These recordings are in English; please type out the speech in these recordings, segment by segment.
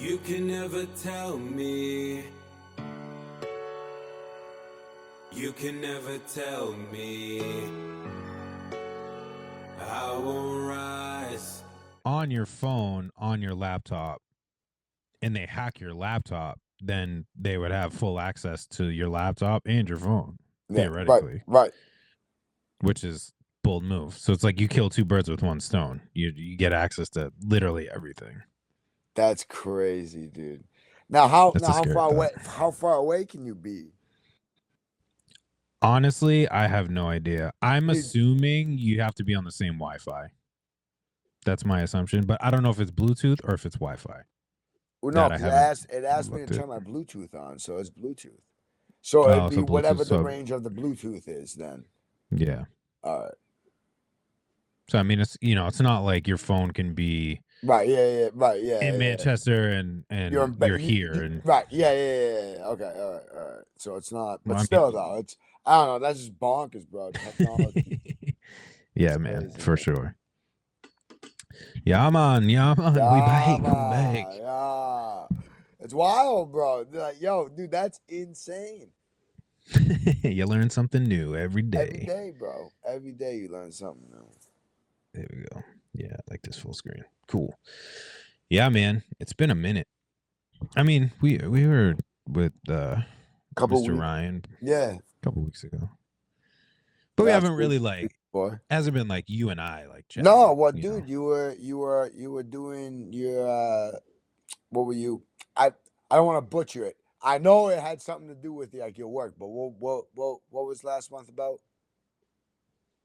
You can never tell me. You can never tell me. I won't rise. On your phone, on your laptop, and they hack your laptop, then they would have full access to your laptop and your phone, theoretically. Right. Which is bold move. So it's like you kill two birds with one stone. You get access to literally everything. That's crazy, dude. Now how far away can you be? Honestly, I have no idea. I'm assuming you have to be on the same Wi-Fi. That's my assumption, but I don't know if it's Bluetooth or if it's Wi-Fi. Well, no, because it asked me to turn my Bluetooth on, so it's Bluetooth. So it'd be whatever the range of the Bluetooth is then. Yeah. All right. So I mean, it's it's not like your phone can be right. Yeah. In Manchester and you're here and right. Yeah. Okay. All right. So it's not, but still though, it's I don't know. That's just bonkers, bro. Technology. Yeah, man, for sure. Yeah, man. We back. Yeah. It's wild, bro. Like, yo, dude, that's insane. You learn something new every day. Every day, bro. Every day you learn something new. There we go. Yeah, I like this full screen. Cool. Yeah, man. It's been a minute. I mean, we were with Mr. Ryan. Yeah. A couple weeks ago. But we haven't really hasn't been like you and I like chatting, no, well, dude, you were doing your what were you? I don't want to butcher it. I know it had something to do with like your work, but what was last month about?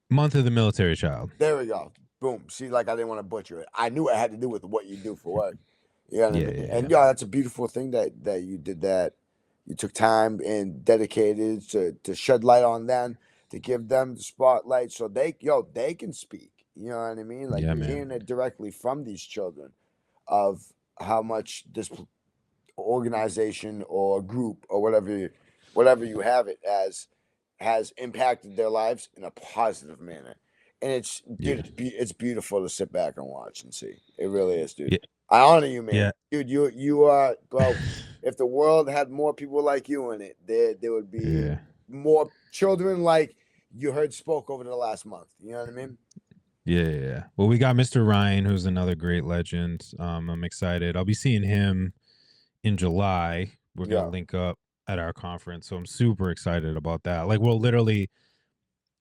Month of the Military Child. There we go. Boom. See, like I didn't want to butcher it. I knew it had to do with what you do for work. You know what I mean? And that's a beautiful thing that you did that. You took time and dedicated to shed light on them, to give them the spotlight so they can speak. You know what I mean? Like you're hearing it directly from these children of how much this organization or group or whatever you have it as has impacted their lives in a positive manner. And it's beautiful to sit back and watch and see. It really is, dude. Yeah. I honor you, man. Yeah. Dude, you are, bro. If the world had more people like you in it, there would be more children like you heard spoke over the last month. You know what I mean? Yeah. Well, we got Mr. Ryan, who's another great legend. I'm excited. I'll be seeing him in July. We're gonna link up at our conference, so I'm super excited about that. Like, we'll literally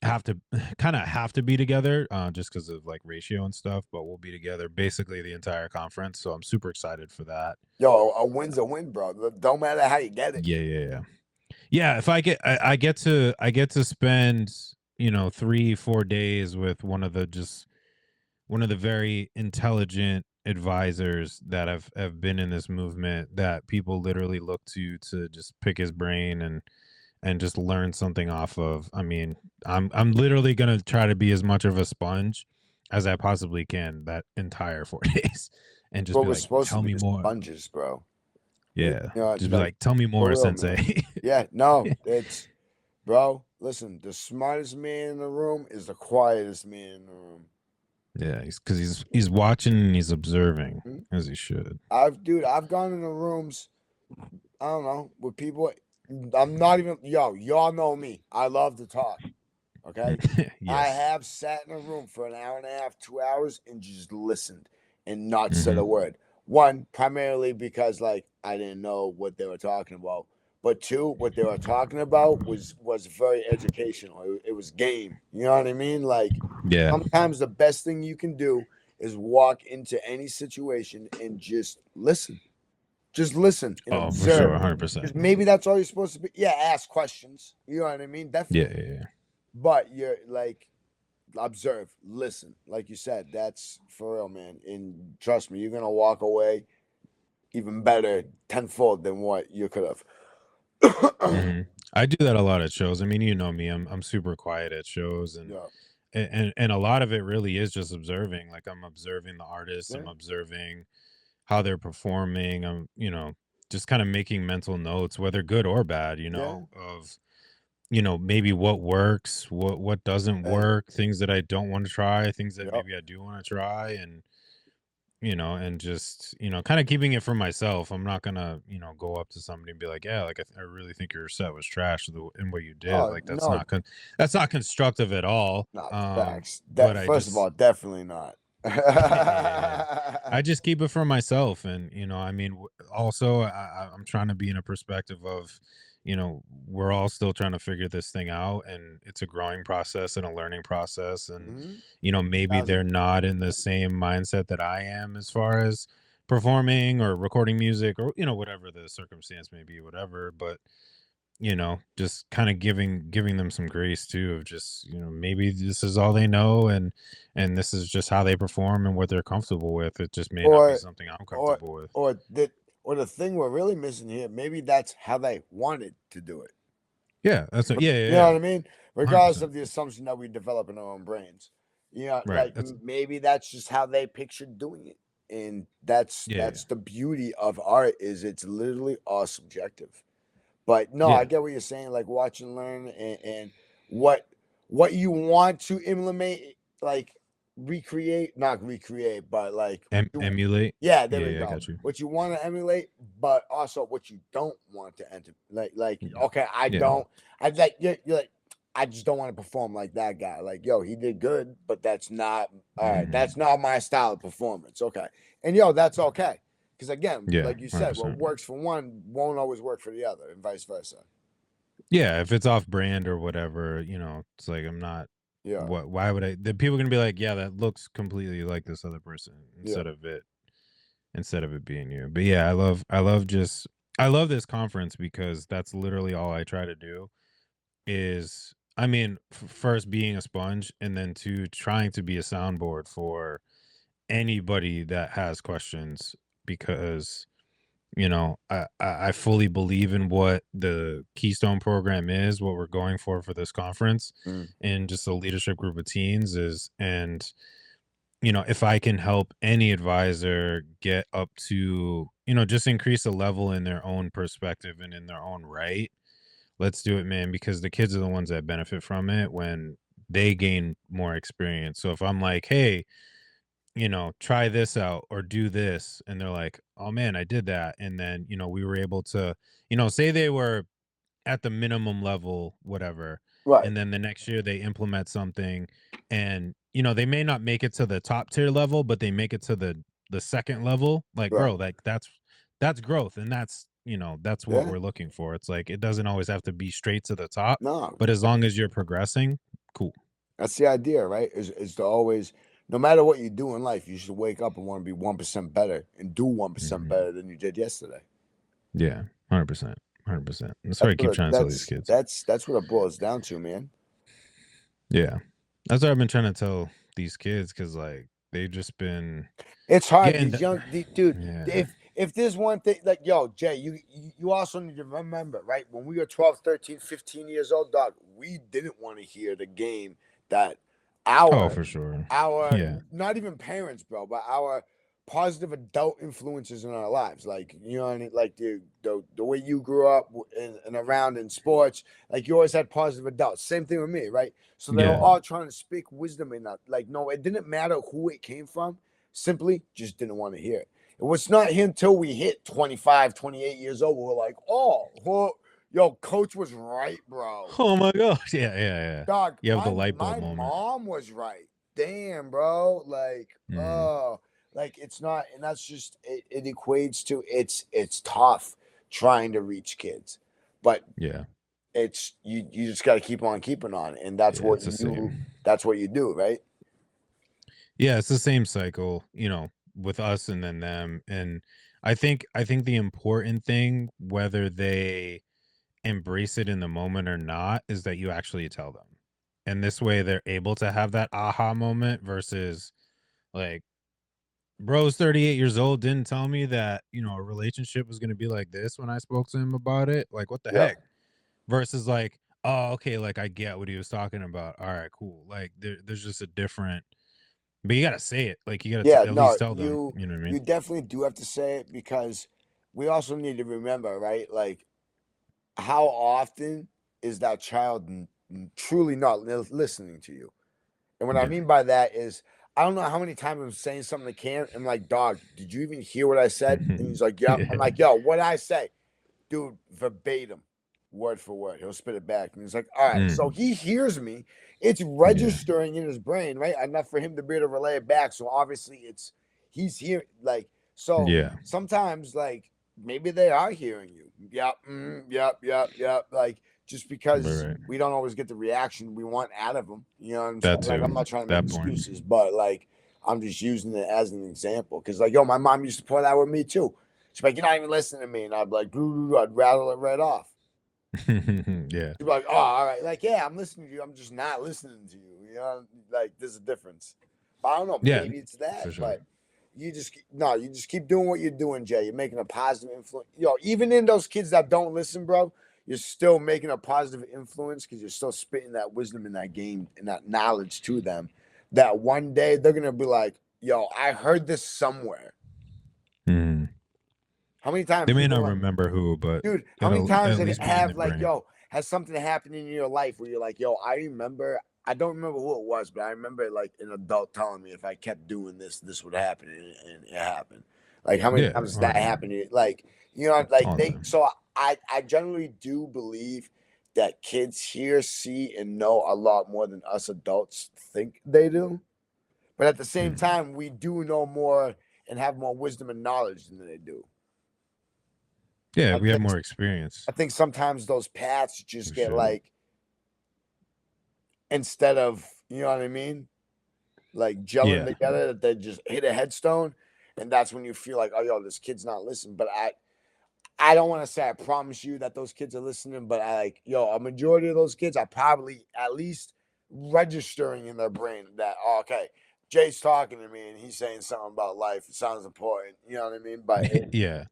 have to be together just because of like ratio and stuff, but we'll be together basically the entire conference, so I'm super excited for that. Yo, a win's a win, bro. Don't matter how you get it. Yeah, if I get to spend 3-4 days with one of the very intelligent advisors that have been in this movement that people literally look to just pick his brain and just learn something off of. I mean, I'm literally gonna try to be as much of a sponge as I possibly can that entire 4 days, and just be like, tell me more. Sponges, bro. Yeah, just be like, tell me more, Sensei. Yeah, no, it's bro. Listen, the smartest man in the room is the quietest man in the room. Yeah, he's watching and he's observing as he should. I've gone into rooms, I don't know, with people. I'm not even y'all know me. I love to talk. Okay. I have sat in a room for an hour and a half, 2 hours, and just listened and not said a word. One, primarily because like I didn't know what they were talking about. But two, what they were talking about was very educational. It was game. You know what I mean? Like sometimes the best thing you can do is walk into any situation and just listen. Just listen and observe. For sure, 100%. Maybe that's all you're supposed to be. Yeah, ask questions. You know what I mean? Definitely. Yeah. But you're like, observe, listen. Like you said, that's for real, man. And trust me, you're gonna walk away even better tenfold than what you could have. I do that a lot at shows. I mean, you know me. I'm super quiet at shows, and a lot of it really is just observing. Like I'm observing the artists. I'm observing how they're performing. I'm, just kind of making mental notes, whether good or bad, of, maybe what works, what doesn't work, things that I don't want to try, things that maybe I do want to try. And and just, kind of keeping it for myself. I'm not gonna, go up to somebody and be like, yeah, like I really think your set was trash in what you did. Oh Like no, that's not constructive at all. not facts. But That I first of just all, definitely not. yeah. I just keep it for myself, and I mean, also, I'm trying to be in a perspective of, we're all still trying to figure this thing out, and it's a growing process and a learning process, and Mhm. maybe they're 1000. not in the same mindset that I am as far as performing or recording music or whatever the circumstance may be, whatever. But just kind of giving them some grace too of just, maybe this is all they know, and this is just how they perform and what they're comfortable with. It just may not be Or something I'm or comfortable with. or the thing we're really missing here, maybe that's how they wanted to do it. Yeah, yeah, yeah, You know yeah. what I mean? Regardless 100%. of the assumption that we develop in our own brains. You know, Right. like That's maybe that's just how they pictured doing it. And that's yeah, yeah. that's the beauty of art is it's literally all subjective. But no, I Yeah. get what you're saying, like watch and learn and what what you want to implement, like recreate, not recreate, but like Emulate. yeah, there Yeah, we yeah, I go. got you. What you want to emulate, but also what you don't want to enter. Like Yeah. okay, I Yeah. don't. I like you're like I just don't want to perform like that guy. Like yo, he did good, but that's not all right. Mhm. That's not my style of performance. Okay, and yo, that's okay. Because again, Yeah, like you said, what 100%. works for one won't always work for the other, and vice versa. Yeah, if it's off brand or whatever, it's like I'm not Yeah, why would I the people are gonna be like, yeah, that looks completely like this other person yeah. instead of it being you. But yeah, I love this conference because that's literally all I try to do is, I mean, first being a sponge, and then two, trying to be a soundboard for anybody that has questions, because I fully believe in what the Keystone program is, what we're going for this conference, Mm. and just a leadership group of teens is, and if I can help any advisor get up to, just increase a level in their own perspective and in their own right, let's do it, man, because the kids are the ones that benefit from it when they gain more experience. So if I'm like, hey, try this out or do this, and they're like, oh man, I did that. And then, we were able to, say they were at the minimum level, whatever. Right. And then the next year they implement something, and they may not make it to the top tier level, but they make it to the second level. Like, Right. bro, like that's growth. And that's what Yeah. we're looking for. It's like it doesn't always have to be straight to the top, No, but as long as you're progressing, cool. that's the idea, right? Is to always, no matter what you do in life, you should wake up and want to be 1% better and do 1% Hmm. better than you did yesterday. Yeah, 100%. 100%. That's what That's I keep what trying to tell these kids. that's what it boils down to, man. Yeah. That's what I've been trying to tell these kids, because like they've just been It's hard. getting These dude. yeah. If there's one thing, like yo, Jay, you also need to remember, right? When we were 12, 13, 15 years old, dog, we didn't want to hear the game that Oh, our for sure. our Yeah. not even parents, bro, but our positive adult influences in our lives, like you know what I mean, like the way you grew up and around in sports, like you always had positive adults. Same thing with me, right? So they were Yeah. all trying to speak wisdom in that. Like, no, it didn't matter who it came from. Simply just didn't want to hear it. It was not until we hit 25, 28 years old, we were like, oh, well, yo, coach was right, bro. Oh my gosh. Yeah, yeah, yeah. Dog, You have the light my bulb moment. mom was right. Damn, bro. Like, Mhm. oh, like it's not, and that's just it equates to it's tough trying to reach kids. But Yeah. it's you just gotta keep on keeping on. And Yeah, it's the same. that's what you do, right? Yeah, it's the same cycle, with us and then them. And I think the important thing, whether they embrace it in the moment or not, is that you actually tell them. And this way they're able to have that aha moment versus like, bro's 38 years old, didn't tell me that, a relationship was going to be like this when I spoke to him about it. Like, what the Yeah. heck? Versus like, oh, okay, like I get what he was talking about. All right, cool. Like there's just a different, but you got to say it. Like you got to Yeah, at no, least tell them, you know what I mean? you definitely do have to say it because we also need to remember, right? Like how often is that child truly not listening to you? And what I Yeah. mean by that is I don't know how many times I'm saying something to Cam. I'm like, dog, did you even hear what I said? And he's like, yep. I'm Yeah. like, yo, what I say? Dude, verbatim, word for word. He'll spit it back. And he's like, all right. So he hears me. It's registering in his brain, right? Enough for him to be able to relay it back. So obviously he's here. Like, so Yeah. sometimes, like, maybe they are hearing you. Yep. Yep. Like, just because Right. we don't always get the reaction we want out of them. You know what I'm That saying? Like, I'm too. not trying to That make point. excuses, but like, I'm just using it as an example. Cause like, yo, my mom used to point out with me too. She's like, you're not even listening to me. And I'd be like, I'd rattle it right off. Yeah. She'd be like, oh, all right. Like, yeah, I'm listening to you. I'm just not listening to you. You know, like there's a difference. But I don't know. Yeah, Maybe it's that. for sure. But you just keep doing what you're doing, Jay. You're making a positive influence. Yo, even in those kids that don't listen, bro, you're still making a positive influence because you're still spitting that wisdom in that game and that knowledge to them. That one day they're gonna be like, yo, I heard this somewhere. Mm. How many times They may people not like, remember who, but dude, how many it'll times at least be in have their like, brain. yo, has something happened in your life where you're like, yo, I don't remember who it was, but I remember like an adult telling me if I kept doing this, this would happen, and it happened. Like, how many Yeah. times does Oh, that yeah. happen? Like, you know, like All they. time. So I generally do believe that kids hear, see, and know a lot more than us adults think they do. But at the same time, we do know more and have more wisdom and knowledge than they do. Yeah, I we have think, more experience. I think sometimes those paths just For get sure. like, instead of, you know what I mean, like gelling together, that they just hit a headstone, and that's when you feel like, oh, yo, this kid's not listening. But I don't want to say I promise you that those kids are listening, but I like, yo, a majority of those kids are probably at least registering in their brain that, oh, okay, Jay's talking to me and he's saying something about life. It sounds important. You know what I mean? But Yeah.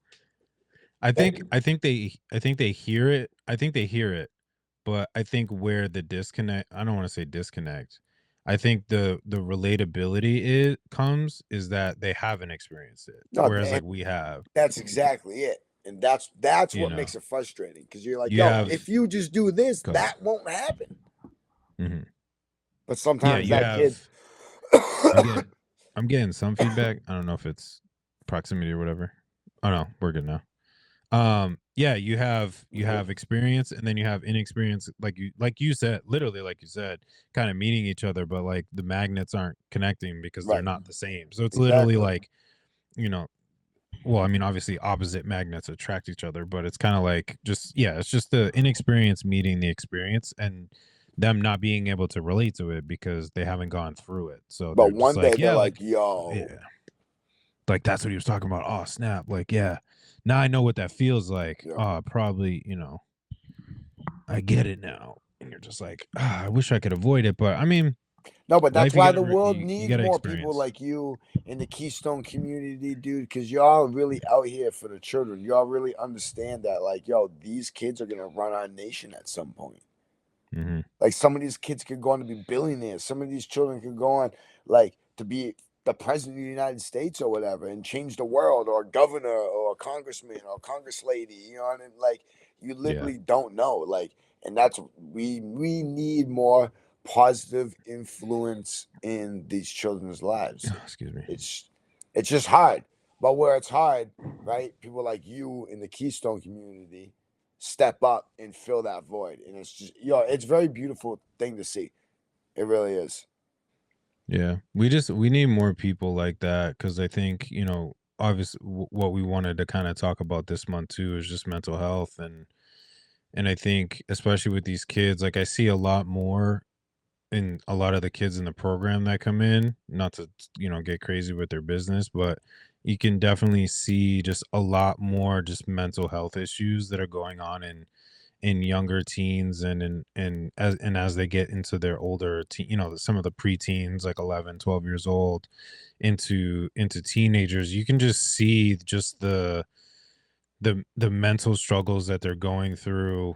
I think they hear it. I think they hear it, but I think where the disconnect, I don't want to say disconnect. I think the relatability comes is that they haven't experienced it. no, Whereas like we have, that's exactly it. And that's you what know, makes it frustrating because you're like, you yo, have if you just do this, go ahead. that won't happen. Mhm. But Yeah, sometimes you that kid, have I'm getting some feedback. I don't know if it's proximity or whatever. Oh no, we're good now. Yeah, you have experience and then you have inexperience, like you said, literally like you said, kind of meeting each other, but like the magnets aren't connecting because they're right? not the same. So it's literally Exactly. like, you know, well, I mean, obviously opposite magnets attract each other, but it's kind of like it's just the inexperience meeting the experience and them not being able to relate to it because they haven't gone through it. So But they're just one day like, they're yeah, like, like, yo, yeah, like that's what he was talking about. Oh, snap. Like, yeah. Now I know what that feels like. yeah. Probably, I get it now. And you're just like, I wish I could avoid it. But I mean, No, but that's life you why gotta the world you needs gotta more people experience. like you in the Keystone community, dude, because y'all really out here for the children. Y'all really understand that, like, yo, these kids are gonna run our nation at some point. Hmm. Like, some of these kids could go on to be billionaires. Some of these children could go on, like, to be the president of the United States or whatever and change the world, or a governor or a congressman or a congress lady. You know what I mean? Like, you Yeah. literally don't know. Like, and that's we need more positive influence in these children's lives. Excuse me. It's just hard. But where it's hard, right? People like you in the Keystone community step up and fill that void. And it's just, it's a very beautiful thing to see. It really is. Yeah. We need more people like that because I think, obviously what we wanted to kind of talk about this month too is just mental health and I think especially with these kids, like I see a lot more in a lot of the kids in the program that come in, not to, get crazy with their business, but you can definitely see just a lot more just mental health issues that are going on in younger teens and as they get into their older some of the preteens like 11, 12 years old into teenagers, you can just see just the mental struggles that they're going through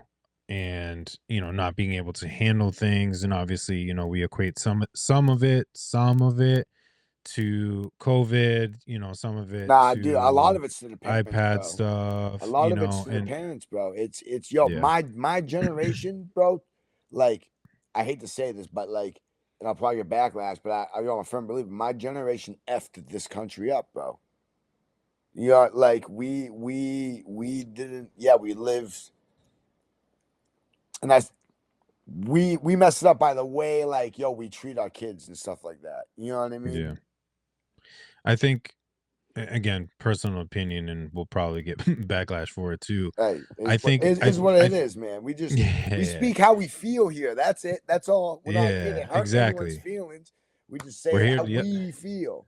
and not being able to handle things, and obviously we equate some of it to covid, some of it Nah, dude, a lot to of it's to the parents, ipad bro. A stuff, lot of it's to the and parents, bro. It's yo, yeah. my generation, bro. Like, I hate to say this, but like, and I'll probably get backlash, but I'm a firm believer. My generation effed this country up, bro. You know, like we didn't. Yeah, we lived, and we messed it up by the way, like, yo, we treat our kids and stuff like that. You know what I mean? Yeah. I think again, personal opinion, and we'll probably get backlash for it too. Hey, I think is what it is, man. We yeah, speak how we feel here. That's it. That's all. We're not here to yeah, hurt anyone's exactly. feelings. We just We're say here how to we feel.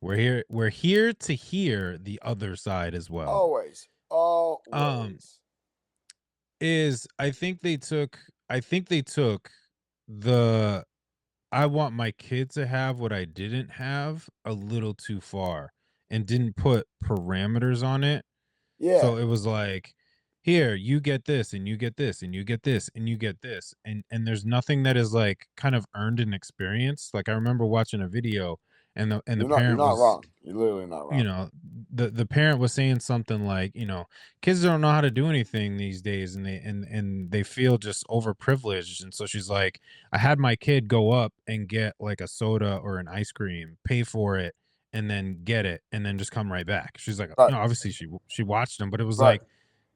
we're here to hear the other side as well. Always, Um always. is I think they took the I want my kid to have what I didn't have a little too far and didn't put parameters on it. Yeah, So it was like, here, you get this and you get this and you get this and you get this. And there's nothing that is like kind of earned an experience. Like I remember watching a video and the you're parent not was, wrong. You're literally not you wrong. know, the parent was saying something like, kids don't know how to do anything these days and they feel just overprivileged. And so she's like, I had my kid go up and get like a soda or an ice cream, pay for it, and then get it and then just come right back. She's like, Right, obviously she watched them, but it was right. like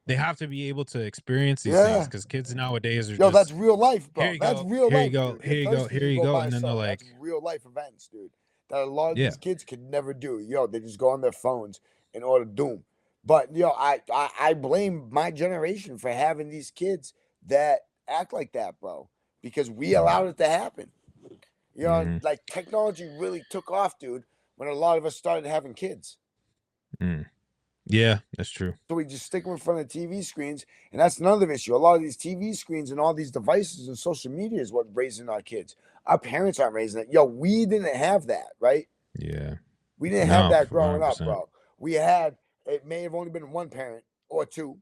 they have to be able to experience these things Yeah. because kids nowadays are Yo, that's just, real life, here bro. you That's go, real here you life, go, dude. You're here you go, thirsty, here you you go go, buy a and then they're soda. That's like, real life events, dude. That a lot of yeah. these kids could never do. Yo, they just go on their phones and order doom. But yo, I blame my generation for having these kids that act like that, bro. Because we allowed it to happen. You know, Mm-hmm. like technology really took off, dude, when a lot of us started having kids. Mm. Yeah, that's true. So we just stick them in front of TV screens, and that's another issue. A lot of these TV screens and all these devices and social media is what raising our kids. Our parents aren't raising it. Yo, we didn't have that, right? Yeah. We didn't have No, that growing up, 100%. bro. We had, it may have only been one parent or two,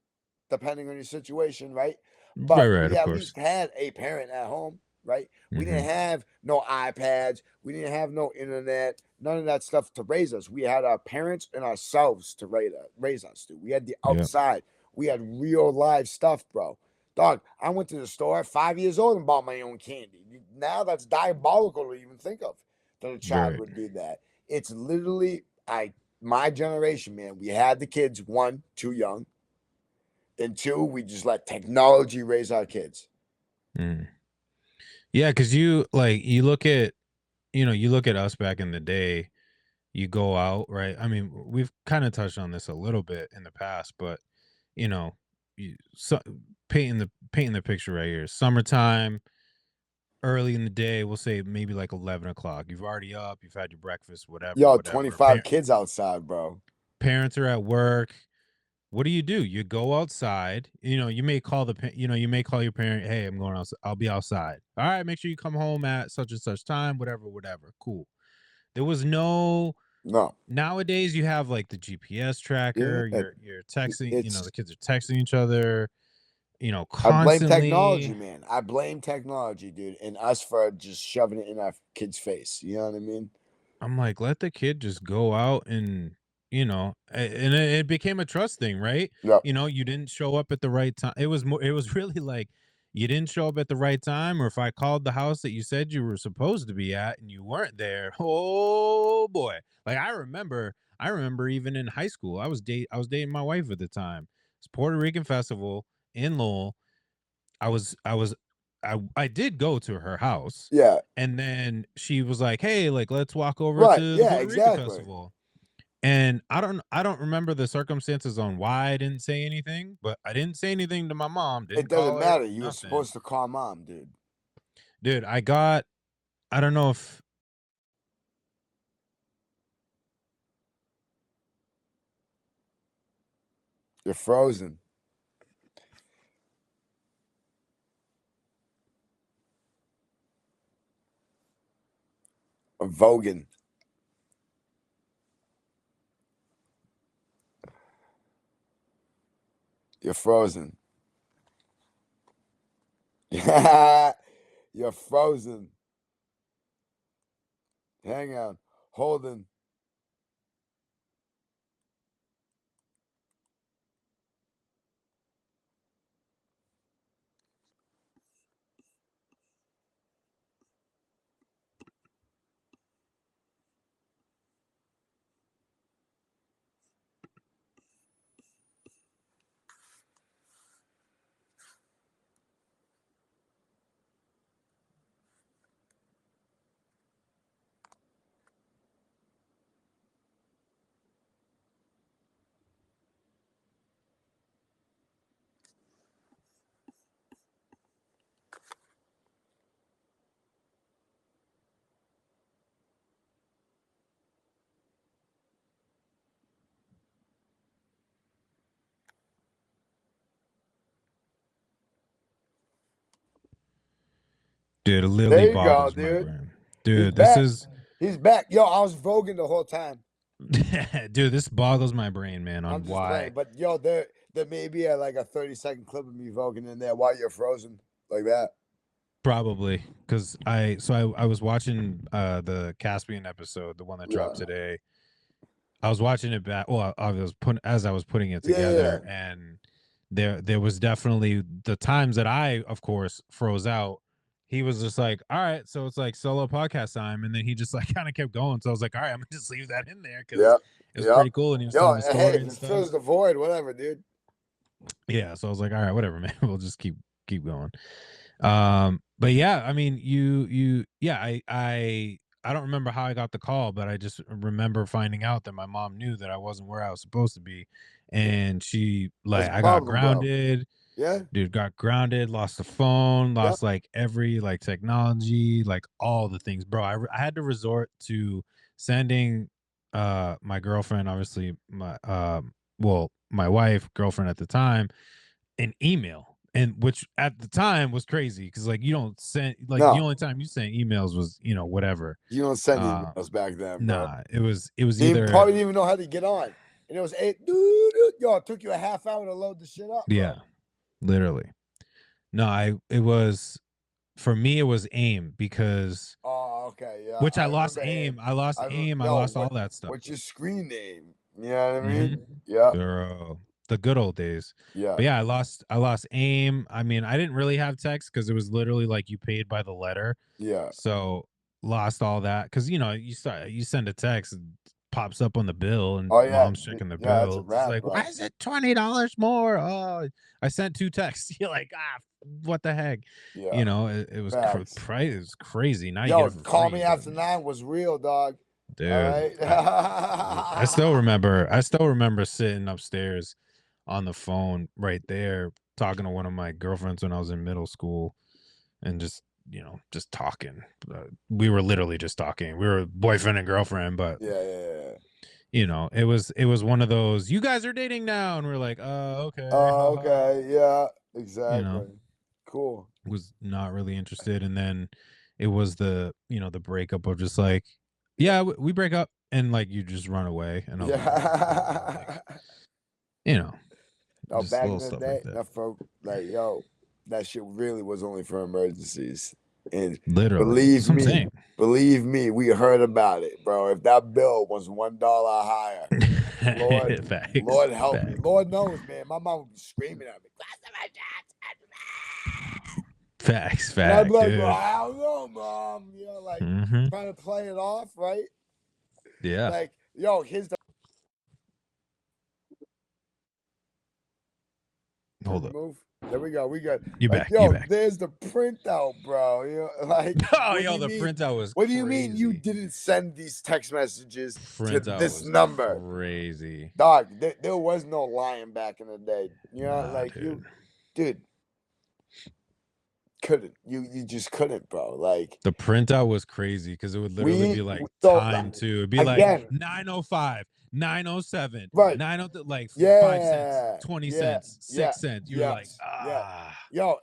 depending on your situation, right? Right, But right, we of at course. least had a parent at home, right? We didn't Mhm. have no iPads. We didn't have no internet, none of that stuff to raise us. We had our parents and ourselves to raise us, dude. We had the Yep. outside. We had real live stuff, bro. Dog, I went to the store at 5 years old and bought my own candy. Now that's diabolical to even think of that a child Right. would do that. It's literally my generation, man. We had the kids, one, too young, and two, we just let technology raise our kids. Mm. Yeah, because you look at you look at us back in the day, you go out, right? I mean, we've kind of touched on this a little bit in the past, but you know, so painting the picture right here. Summertime, early in the day, we'll say maybe like 11 o'clock. You've already up, you've had your breakfast, whatever, Yo, whatever. 25 kids outside, bro. Parents are at work. What do? You go outside, you may call you may call your parent, "Hey, I'm going outside. I'll be outside." "All right, make sure you come home at such and such time," whatever, whatever. Cool. There was no No. Nowadays you have like the GPS Yeah. tracker, you're texting, It's the kids are texting each other, I blame technology, constantly. man. I blame technology, dude, and us for just shoving it in our kids' face. You know what I mean? I'm like, let the kid just go out and, and it became a trust thing, right? Yep. You didn't show up at the right time. It was really like you didn't show up at the right time, or if I called the house that you said you were supposed to be at and you weren't there, oh boy. Like I remember even in high school, I was dating my wife at the time. It's Puerto Rican festival in Lowell. I was I did go to her house, Yeah. and then she was like, "Hey, like let's walk over Right. to the Yeah, Puerto Rican exactly. festival." And I don't remember the circumstances on why I didn't say anything, but I didn't say anything to my mom, It didn't doesn't call her, matter. You were nothing. supposed to call mom, dude. Dude, I don't know if You're frozen. Vogan. You're frozen. You're frozen. Hang on. Holding. Dude, it literally There you go, boggles my dude. brain. He's Dude, back. this is He's back. Yo, I was voguing the whole time. dude, this boggles my brain, man, on I'm just why. playing. But yo, there may be like a 30-second clip of me voguing in there while you're frozen like that. Probably because I was watching the Caspian episode, the one that dropped today. I was watching it back. Well, I was putting it together, and there was definitely the times that I, of course, froze out. He was just like, "All right, so it's like solo podcast time," and then he just like kind of kept going. So I was like, "All right, I'm gonna just leave that in there because it was pretty cool." And he was telling the story and it stuff. fills the void, whatever, dude. Yeah, so I was like, "All right, whatever, man. We'll just keep going." But yeah, I mean, I don't remember how I got the call, but I just remember finding out that my mom knew that I wasn't where I was supposed to be, and she like I got grounded. Yeah, dude, got grounded, lost the phone, lost like every like technology, like all the things, bro. I had to resort to sending my girlfriend, obviously my my wife, girlfriend at the time, an email, and which at the time was crazy because like you don't send like the only time you sent emails was whatever. You don't send emails back then, bro. Nah, it was you either probably didn't even know how to get on, and it was yo, it took you a half hour to load the shit up. Bro. Yeah, literally. No, it was for me. It was AIM because okay, yeah. which I lost AIM. I lost AIM. I lost all that stuff. What's your screen name? You know what I mean? Yeah. Girl, the good old days. Yeah. But yeah, I lost AIM. I mean, I didn't really have text because it was literally like you paid by the letter. Yeah. So lost all that because you send a text, it pops up on the bill, and mom's checking the bill. It's like, why is it $20 more? Oh, I sent 2 texts. You're like, what the heck? Yeah. It was it was crazy. Now yo, you get it for call free, me after 9 was real, dog. Dude, all right? I still remember sitting upstairs on the phone right there talking to one of my girlfriends when I was in middle school and just talking. We were literally just talking. We were boyfriend and girlfriend, but it was one of those, you guys are dating now, and we're like, okay. Okay, yeah, exactly. Cool. Was not really interested, and then it was the the breakup of just like, yeah, we break up, and like you just run away, and I was like, back in the day, that shit really was only for emergencies. And literally, believe me, we heard about it, bro. If that bill was $1 higher, Lord help me. Lord knows, man. My mom would be screaming at me. Facts. And I'd be like, bro, I don't know, mom. Trying to play it off, right? Yeah. Like, yo, here's the. Hold up. Move. There we go. We got you back. Yo, you back. There's the printout, bro. The printout was. What do you mean you didn't send these text messages to this number? Crazy, dog. There was no lying back in the day. Dude. Couldn't you just couldn't, bro. Like the printout was crazy because it would literally be like time too. It'd be like 905. 907, right? 903, like 5 cents, 20 cents, 6 cents. You're like, yo,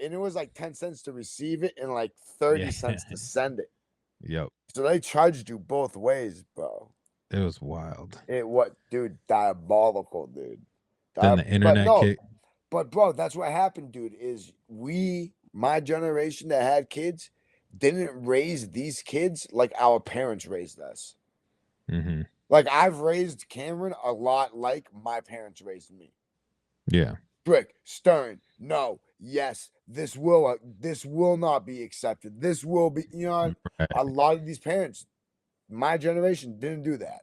and it was like 10 cents to receive it and like 30 cents to send it. Yep. So they charged you both ways, bro. It was wild. Dude, diabolical, dude. Then the internet but bro, that's what happened, dude. Is my generation that had kids didn't raise these kids like our parents raised us. Mm-hmm. Like I've raised Cameron a lot like my parents raised me. Yeah. Strict, stern, no, yes, this will not be accepted. This will be, a lot of these parents, my generation, didn't do that.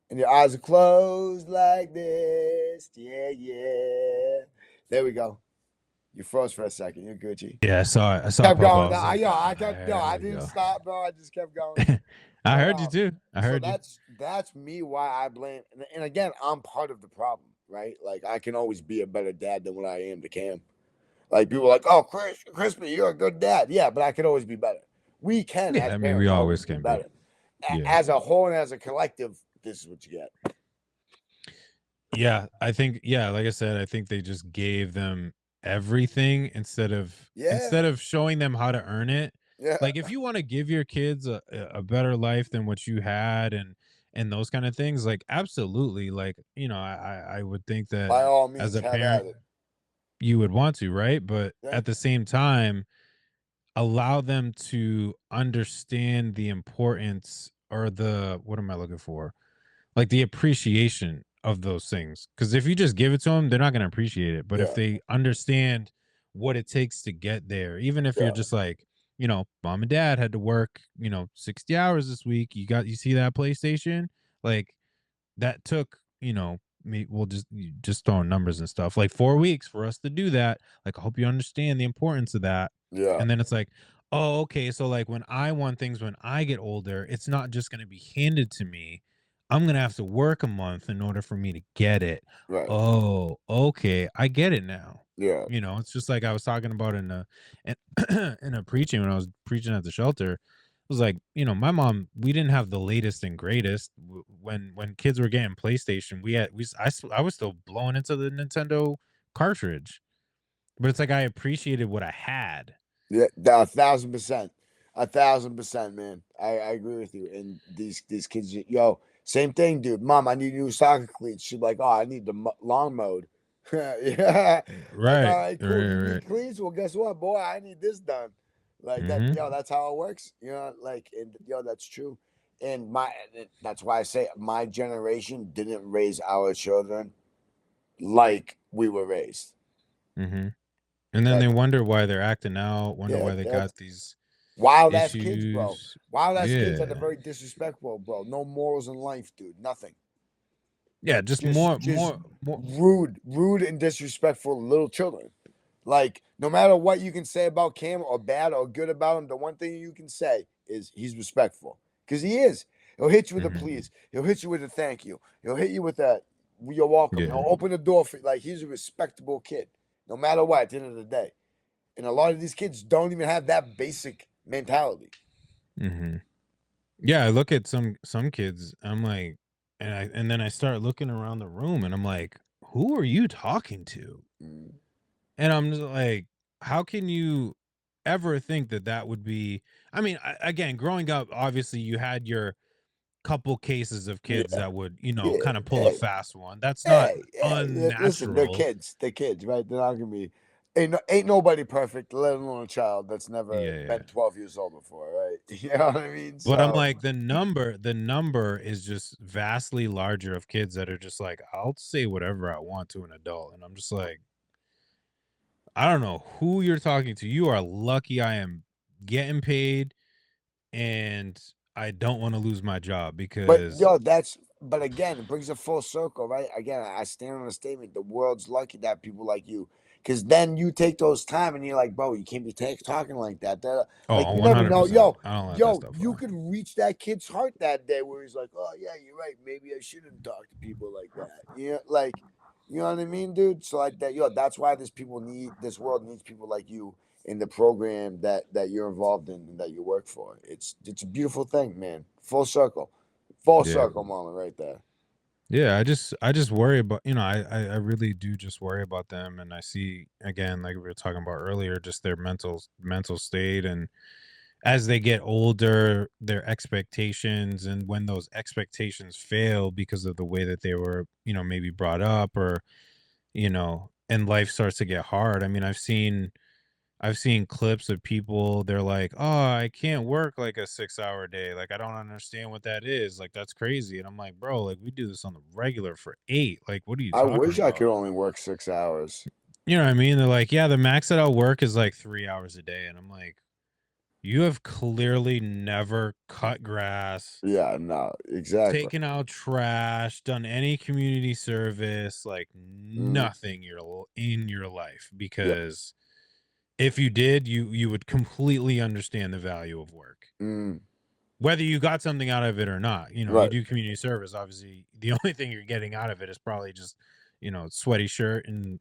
And your eyes are closed like this. Yeah. There we go. You froze for a second. You're Gucci. Yeah, I saw it. Kept going. I didn't stop, bro. I just kept going. I heard you too. I heard you. That's me. Why I blame. And again, I'm part of the problem, right? Like I can always be a better dad than what I am to Cam. Like people are like, oh, Crispy, you're a good dad. Yeah, but I could always be better. We can. Yeah, I mean, we always can be better. As a whole and as a collective, this is what you get. Yeah, I think. Yeah, like I said, I think they just gave them everything instead Yeah. of showing them how to earn it. Yeah. Like if you want to give your kids a better life than what you had and those kind of things, like absolutely, like I would think that By all as means, a have parent at it. you would want to, right? But Yeah. at the same time, allow them to understand the importance or the what am I looking for? Like the appreciation of those things. Because if you just give it to them, they're not going to appreciate it. But if Yeah. they understand what it takes to get there, even if you're Yeah. just like, mom and dad had to work, 60 hours this week. You see that PlayStation? Like that took, me we'll just throwing numbers and stuff, like 4 weeks for us to do that. Like, I hope you understand the importance of that. Yeah. And then it's like, oh, okay, so like when I want things when I get older, it's not just gonna be handed to me. I'm gonna have to work a month in order for me to get it. Right. Oh, okay, I get it now. Yeah. It's just like I was talking about in in a preaching when I was preaching at the shelter. It was like, my mom, we didn't have the latest and greatest. When kids were getting PlayStation, I was still blowing into the Nintendo cartridge. But it's like I appreciated what I had. Yeah. 1,000%. 1,000%, man. I agree with you. And these kids, yo, same thing, dude. Mom, I need new soccer cleats. She's like, oh, I need the long mode. Yeah. Like, all Right, right, cool. You right, need cleats? Well, guess what, boy? I need this done. Like that, hmm that's how it works. Like, and that's true. And that's why I say my generation didn't raise our children like we were raised. hmm And then That they wonder why they're acting out, wonder Yeah, why they that's got these wild ass kids, bro. issues. Wild ass kids that are Yeah. very disrespectful, bro. No morals in life, dude. Nothing. Yeah, just Just more. rude and disrespectful little children. Like, no matter what you can say about Cam or bad or good about him, the one thing you can say is he's respectful. Because he is. He'll hit you with a Mhm. please. He'll hit you with a thank you. He'll hit you with a you're welcome. Yeah. He'll open the door for like he's a respectable kid. No matter what, at the end of the day. And a lot of these kids don't even have that basic mentality. hmm Yeah, I look at some kids, I'm like, and then I start looking around the room and I'm like, who are you talking to? Mm. And I'm just like, how can you ever think that that would be? I mean, again, growing up, obviously you had your couple cases of kids Yeah, that would, yeah. kind of pull a Hey, fast one. That's not listen, they're unnatural. kids. They're kids, right? They're not gonna be. Ain't nobody perfect, let alone a child that's never Yeah, yeah. been 12 years old before, right? You know what I mean? But I'm So, like, the number is just vastly larger of kids that are just like, I'll say whatever I want to an adult. And I'm just like, I don't know who you're talking to. You are lucky I am getting paid and I don't want to lose my job but because yo, but again, it brings a full circle, right? Again, I stand on a statement. The world's lucky to have people like you, because then you take those time and you're like, bro, you can't be talking like that. Like oh, you never know, 100%. I don't let that stuff you fly. could reach that kid's heart that day where he's like, oh yeah, you're right. Maybe I shouldn't talk to people like that. Like, you know what I mean, dude? So like that, that's why this world needs people like you in the program that you're involved in and that you work for. It's a beautiful thing, man. Full circle. Full Yeah. circle moment right there. Yeah, I just worry about, I really do just worry about them and I see again like we were talking about earlier just their mental state and as they get older, their expectations and when those expectations fail because of the way that they were, maybe brought up or, and life starts to get hard. I mean, I've seen clips of people, they're like, "Oh, I can't work like a 6-hour day. Like I don't understand what that is. Like that's crazy." And I'm like, "Bro, like we do this on the regular for 8. Like what are you I talking wish I about?" could only work 6 hours. You know what I mean? They're like, "Yeah, the max that I'll work is like 3 hours a day." And I'm like, "You have clearly never cut grass, Yeah, no, exactly. taken out trash, done any community service, like Mm, nothing in your life yeah. because if you did, you would completely understand the value of work. Mm, Whether you got something out of it or not. You right. do community service, obviously, the only thing you're getting out of it is probably just, sweaty shirt and,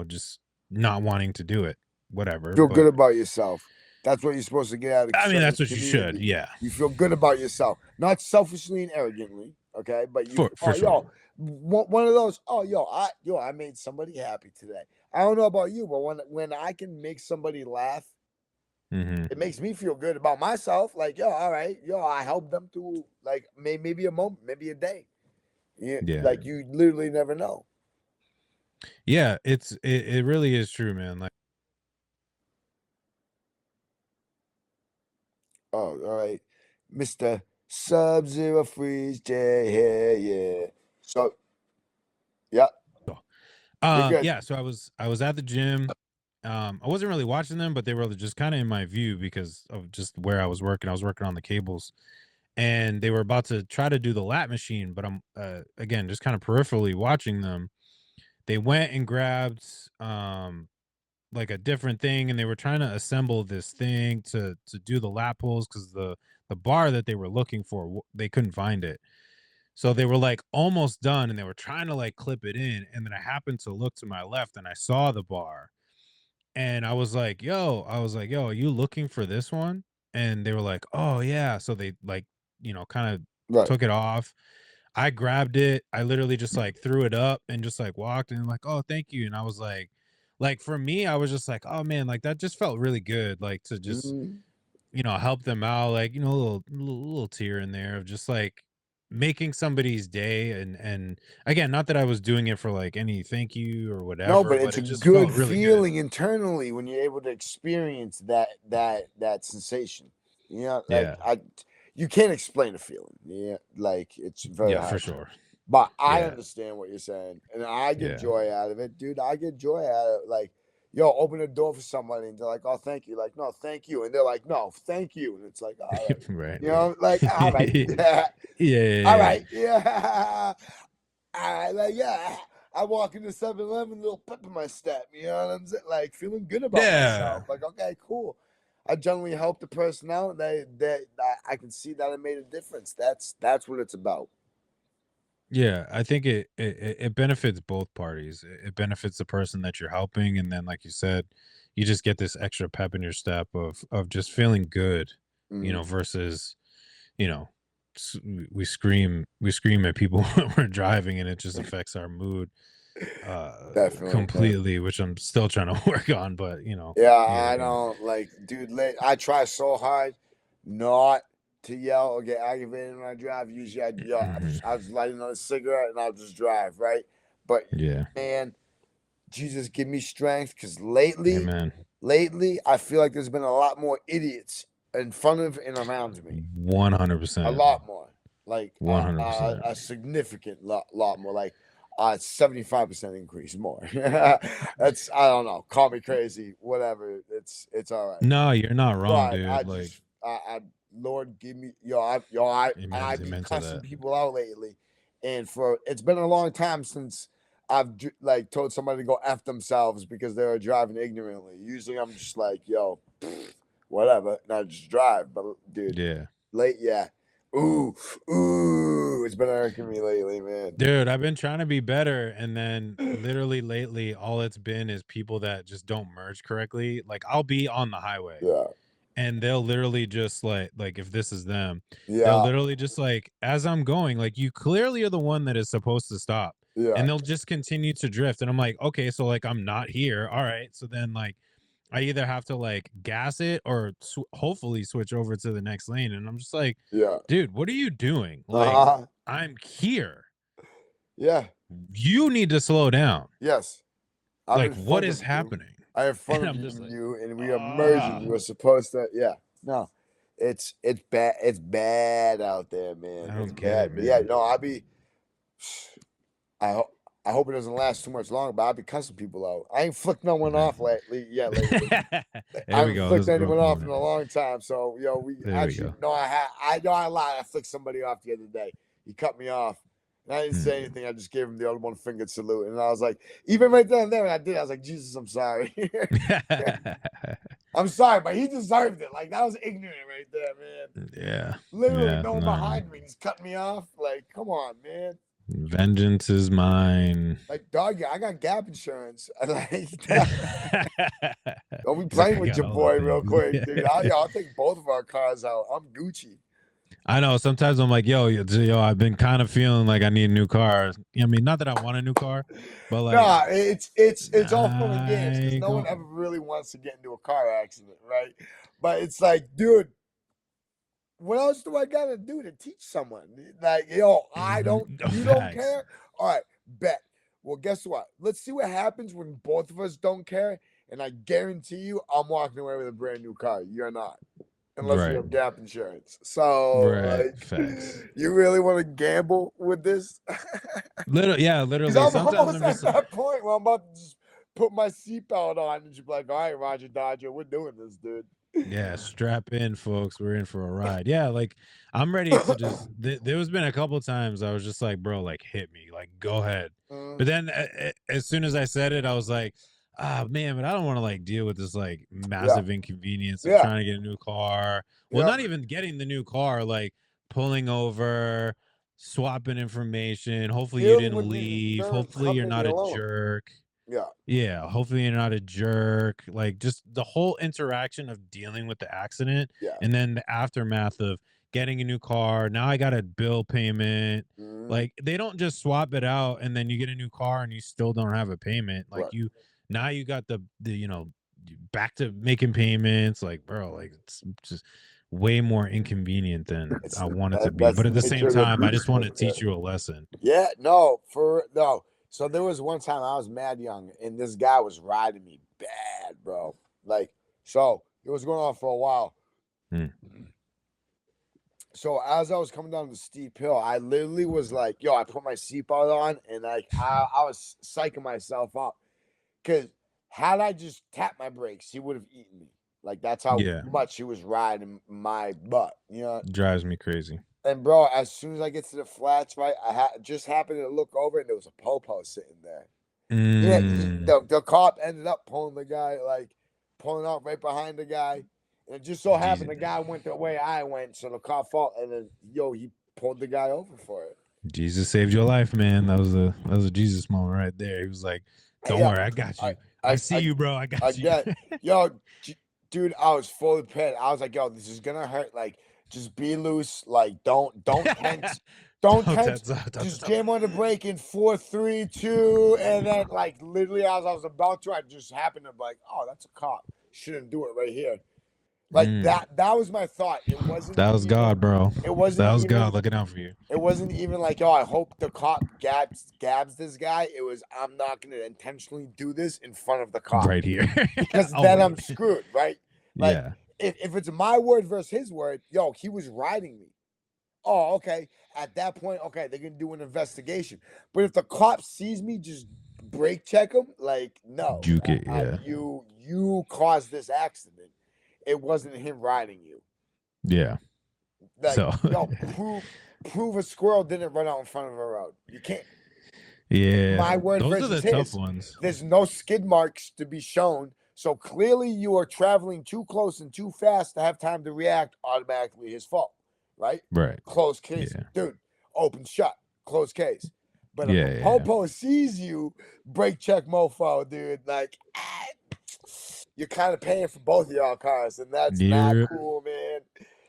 just not wanting to do it, whatever, Feel good but about yourself. That's what you're supposed to get out of I mean, that's service what you should, community. yeah. You feel good about yourself, not selfishly and arrogantly. Okay, but you, For sure. one of those. Oh, I made somebody happy today. I don't know about you, but when I can make somebody laugh, Mm-hmm. it makes me feel good about myself. Like, all right, I helped them through like maybe a moment, maybe a day. Yeah. Like you literally never know. Yeah, it really is true, man. Like, Oh, all right, Mister Sub-Zero Freeze J. Yeah. So, yeah, you're good. yeah, so I was at the gym. I wasn't really watching them, but they were just kind of in my view because of just where I was working. I was working on the cables, and they were about to try to do the lat machine, but I'm again just kind of peripherally watching them. They went and grabbed like a different thing, and they were trying to assemble this thing to do the lat pulls because the bar that they were looking for they couldn't find it. So they were like almost done, and they were trying to like clip it in, and then I happened to look to my left and I saw the bar, and I was like, "Yo, are you looking for this one?" And they were like, "Oh yeah." So they like, kind of Right. took it off. I grabbed it. I literally just like threw it up and just like walked and like, "Oh, thank you." And I was like for me, I was just like, "Oh man, like that just felt really good like to just, Mhm. help them out, like, a little tear in there of just like making somebody's day and again, not that I was doing it for like any thank you or No, whatever, but but it's a it just felt good really good. feeling internally when you're able to experience that sensation. Like Yeah. you can't explain a feeling. Yeah, like it's very Yeah, for hard to. sure. But I Yeah. understand what you're saying, and I get Yeah. joy out of it, dude. I get joy out of it. Like, yo, open a door for somebody, and they're like, "Oh, thank you." Like, no, thank you, and they're like, "No, thank you," and it's like, all right, Right. like, all right, Yeah, yeah, all yeah. right, yeah. I like I walk into 7-Eleven, little pep in my step, you know what I'm saying? Like feeling good about Yeah. myself. Like, okay, cool. I generally help the person out that I can see that I made a difference. That's what it's about. Yeah, I think it benefits both parties. It benefits the person that you're helping, and then, like you said, you just get this extra pep in your step of just feeling good, Mhm. versus, you know, we scream at people when we're driving, and it just affects our mood Definitely, man. completely, which I'm still trying to work on, but Yeah, yeah, I yeah. don't like, dude. I try so hard not to yell or get aggravated when I drive. Usually, Mhm. I was lighting on a cigarette and I'll just drive, right? But Yeah. man, Jesus, give me strength because Amen. lately, I feel like there's been a lot more idiots in front of and around me. A 100%. lot more, like 100%. a significant lot more, like 75% increase more. That's I don't know. Call me crazy, whatever. It's all right. No, you're not wrong, But I dude. Like, just Lord give me amen, I've been amen to cussing that. people out lately, and for it's been a long time since like told somebody to go f themselves because they were driving ignorantly. Usually I'm just like, yo, whatever, and I just drive. But dude, Yeah. yeah, ooh, ooh, it's been irking me lately, man. Dude, I've been trying to be better, and then literally lately, all it's been is people that just don't merge correctly. Like, I'll be on the highway, Yeah, and they'll literally just like if this is them, they'll yeah, literally just like as I'm going, like you clearly are the one that is supposed to stop, yeah, and they'll just continue to drift, and I'm like, okay, so like I'm not here, all right, so then like I either have to like gas it or hopefully switch over to the next lane, and I'm just like, yeah. dude, what are you doing? Like, Uh-huh. I'm here, Yeah. you need to slow down. Yes. I'm Like, in what front is of you. happening? I in front And of I'm just like, you, and we are merging. ah, You are supposed to. Yeah. No, it's bad. It's bad out there, man. I It's don't get bad. it, But yeah, man. no, I hope it doesn't last too much longer. But I'll be cussing people out. I ain't flicked no one No. off lately. Yeah, lately. I There we haven't go. flicked Let's anyone growth off in a moment. long time. So we There we actually go. no, I know I lied. I flicked somebody off the other day. He cut me off. And I didn't say Hmm. anything. I just gave him the old one fingered salute. And I was like, even right then and there when I did, I was like, Jesus, I'm sorry. I'm sorry, but he deserved it. Like that was ignorant right there, man. Yeah. Literally, Yeah. no one No, man. behind me. He's cut me off. Like, come on, man. Vengeance is mine. Like, dog, yeah, I got gap insurance. Like, don't be He's like, playing I with got your all the boy real things. quick, dude. I'll take both of our cars out. I'm Gucci. I know. Sometimes I'm like, yo, I've been kind of feeling like I need a new car. I mean, not that I want a new car, but like, Nah, it's all fun and games because I no one go ever really wants to get into a car accident, right? But it's like, dude, what else do I gotta do to teach someone? Like, yo, you don't facts. care? All right, bet. Well, guess what? Let's see what happens when both of us don't care. And I guarantee you, I'm walking away with a brand new car. You're not, unless you Right. have gap insurance. So, Right. like, Facts. you really want to gamble with this? Yeah, Because literally. I'm Sometimes almost I'm at just that point where I'm about to just put my seatbelt on and just be like, all right, Roger Dodger, we're doing this, dude. yeah, strap in, folks. We're in for a ride. Yeah, like I'm ready to just. There's been a couple times I was just like, bro, like hit me, like go ahead. But then as soon as I said it, I was like, ah, man, but I don't want to like deal with this like Yeah, massive inconvenience of yeah, trying to get a new car. Well, yeah. not even getting the new car, like pulling over, swapping information. Hopefully you Dealing didn't with the leave. insurance Hopefully you're company not a alone. jerk. Yeah, Yeah, hopefully you're not a jerk. Like just the whole interaction of dealing with the accident yeah. and then the aftermath of getting a new car. Now I got a bill payment. Mhm. Like they don't just swap it out and then you get a new car and you still don't have a payment. Like Right. now you got the back to making payments. Like, bro, like it's just way more inconvenient than It's I want it to be. that's But the at the nature same of the time, I just beast, want right to there. teach you a lesson. Yeah, no. So there was one time I was mad young, and this guy was riding me bad, bro. Like, so it was going on for a while. Hmm. So as I was coming down the steep hill, I literally was like, yo, I put my seatbelt on, and like I was psyching myself up because had I just tapped my brakes, he would have eaten me. Like that's how Yeah, much he was riding my butt, you know. drives me crazy. And bro, as soon as I get to the flats, right, just happened to look over, and there was a popo sitting there. Yeah, Mm. the cop ended up pulling the guy, like pulling out right behind the guy, and it just so happened Jesus, the guy went the way I went, so the cop fought, and then he pulled the guy over for it. Jesus saved your life, man. That was a Jesus moment right there. He was like, "Don't Yeah, worry, I got I you. I see I you, bro. I I got you." get, yo, dude, I was fully prepared. I was like, yo, this is gonna hurt. Like, just be loose. Like, don't tense. Don't Don't tense. tense up. Just jam on the brake in 4, 3, 2, and then like literally as I was about to, I just happened to be like, oh, that's a cop. Shouldn't do it right here. Like Mm. that was my thought. It wasn't That was even. God, bro. It wasn't That was even. God looking out for you. It wasn't even like, oh, I hope the cop gabs this guy. It was, I'm not going to intentionally do this in front of the cop Right here. because Oh then I'm wait. screwed, right? Like, Yeah. if it's my word versus his word, yo, he was riding me. Oh, okay. At that point, okay, they're going to do an investigation. But if the cop sees me, just brake check him. Like, no, Juke it. Yeah. you caused this accident. It wasn't him riding you. Yeah. Like, So. yo, prove a squirrel didn't run out in front of a road. You can't. Yeah. My word Those are versus the tough his. ones. There's no skid marks to be shown. So clearly you are traveling too close and too fast to have time to react. Automatically his fault, right? Right. Closed case. Yeah. Dude, open shut. Closed case. But if Yeah. a Yeah. popo sees you, brake check mofo, dude. Like, you're kind of paying for both of y'all cars, and that's not Yeah. cool, man.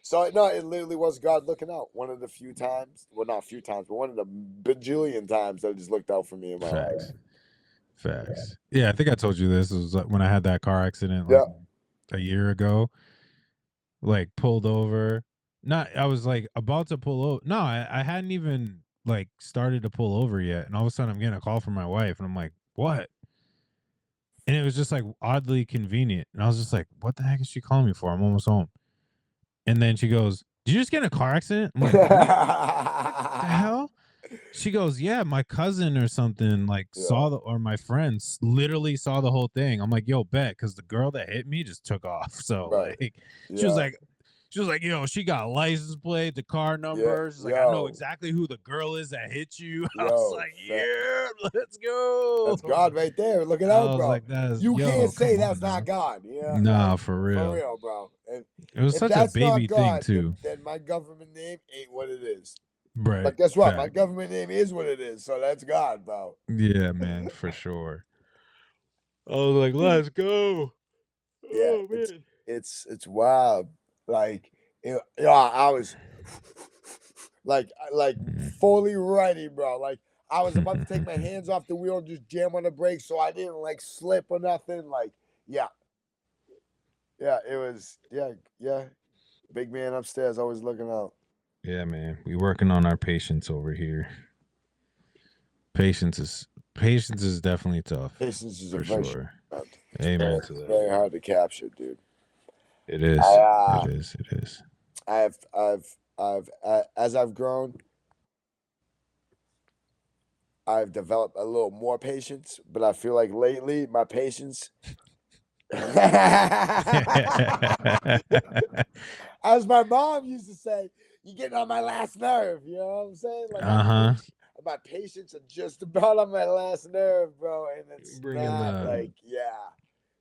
So no, it literally was God looking out. One of the few times, well, not a few times, but one of the bajillion times that just looked out for me in my life. Facts. Yeah, I think I told you this. It was like when I had that car accident Yeah. like a year ago. Like pulled over. Not I was like about to pull over. No, I hadn't even like started to pull over yet. And all of a sudden I'm getting a call from my wife and I'm like, what? And it was just like oddly convenient. And I was just like, what the heck is she calling me for? I'm almost home. And then she goes, did you just get in a car accident? I'm like, what the hell? She goes, yeah, my cousin or something like saw or my friends literally saw the whole thing. I'm like, yo, bet, because the girl that hit me just took off. So like, she was like, she got license plate, the car number. She's like, I know exactly who the girl is that hit you. I was like, yeah, let's go. That's God right there. Look it I out, was bro. like, You can't say come that's on not now. God. Yeah, Nah, like, for real. for real, bro. And It was if such a that's baby not thing God, too. then my government name ain't what it is. Right. But guess what? My Fact. government name is what it is. So that's God, bro. Yeah, man, for sure. I was like, let's go. Yeah, Oh man. it's wild. Like, I was like fully ready, bro. Like I was about to take my hands off the wheel and just jam on the brakes so I didn't like slip or nothing. Like, yeah. Yeah, it was yeah. Big man upstairs always looking out. Yeah, man. We working on our patience over here. Patience is definitely tough. Patience is a For virtue. sure. It's Amen to that. very hard to capture, dude. It is. It is. It is. As I've grown, I've developed a little more patience, but I feel like lately my patience as my mom used to say, you're getting on my last nerve. You know what I'm saying? Like my patience are just about on my last nerve, bro. And it's not like,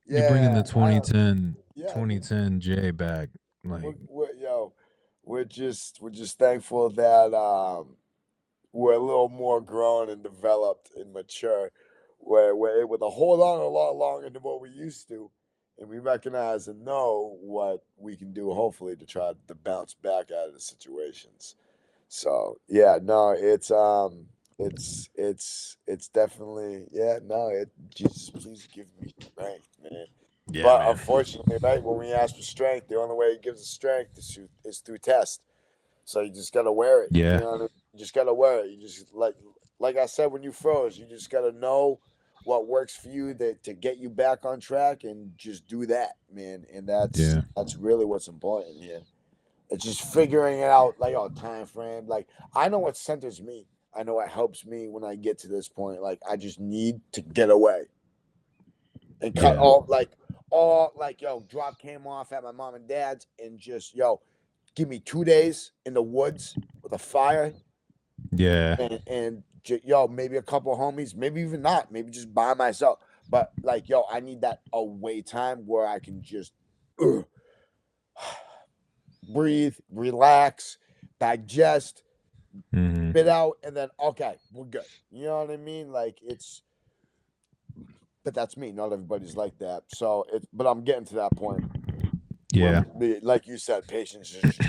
you're bringing the 2010 J back. Like, we're just thankful that we're a little more grown and developed and mature. Where we're able to hold on a lot longer than what we used to, and we recognize and know what we can do, hopefully, to try to bounce back out of the situations. So yeah, no, it's definitely Jesus, please give me strength, man. yeah, But man. unfortunately, right, when we ask for strength, the only way He gives us strength is through test. So you just gotta wear it. Yeah. You know what I mean? You just gotta wear it. You just like I said when you froze, you just gotta know what works for you to get you back on track and just do that, man. And that's really what's important here. It's just figuring it out, like time frame. Like I know what centers me. I know what helps me when I get to this point. Like I just need to get away and cut all drop cam off at my mom and dad's and just give me 2 days in the woods with a fire. Yeah. And maybe a couple of homies, maybe even not, maybe just by myself. But I need that away time where I can just breathe, relax, digest, spit out, and then okay, we're good. You know what I mean? But that's me. Not everybody's like that. So but I'm getting to that point. Yeah. Like you said, patience is just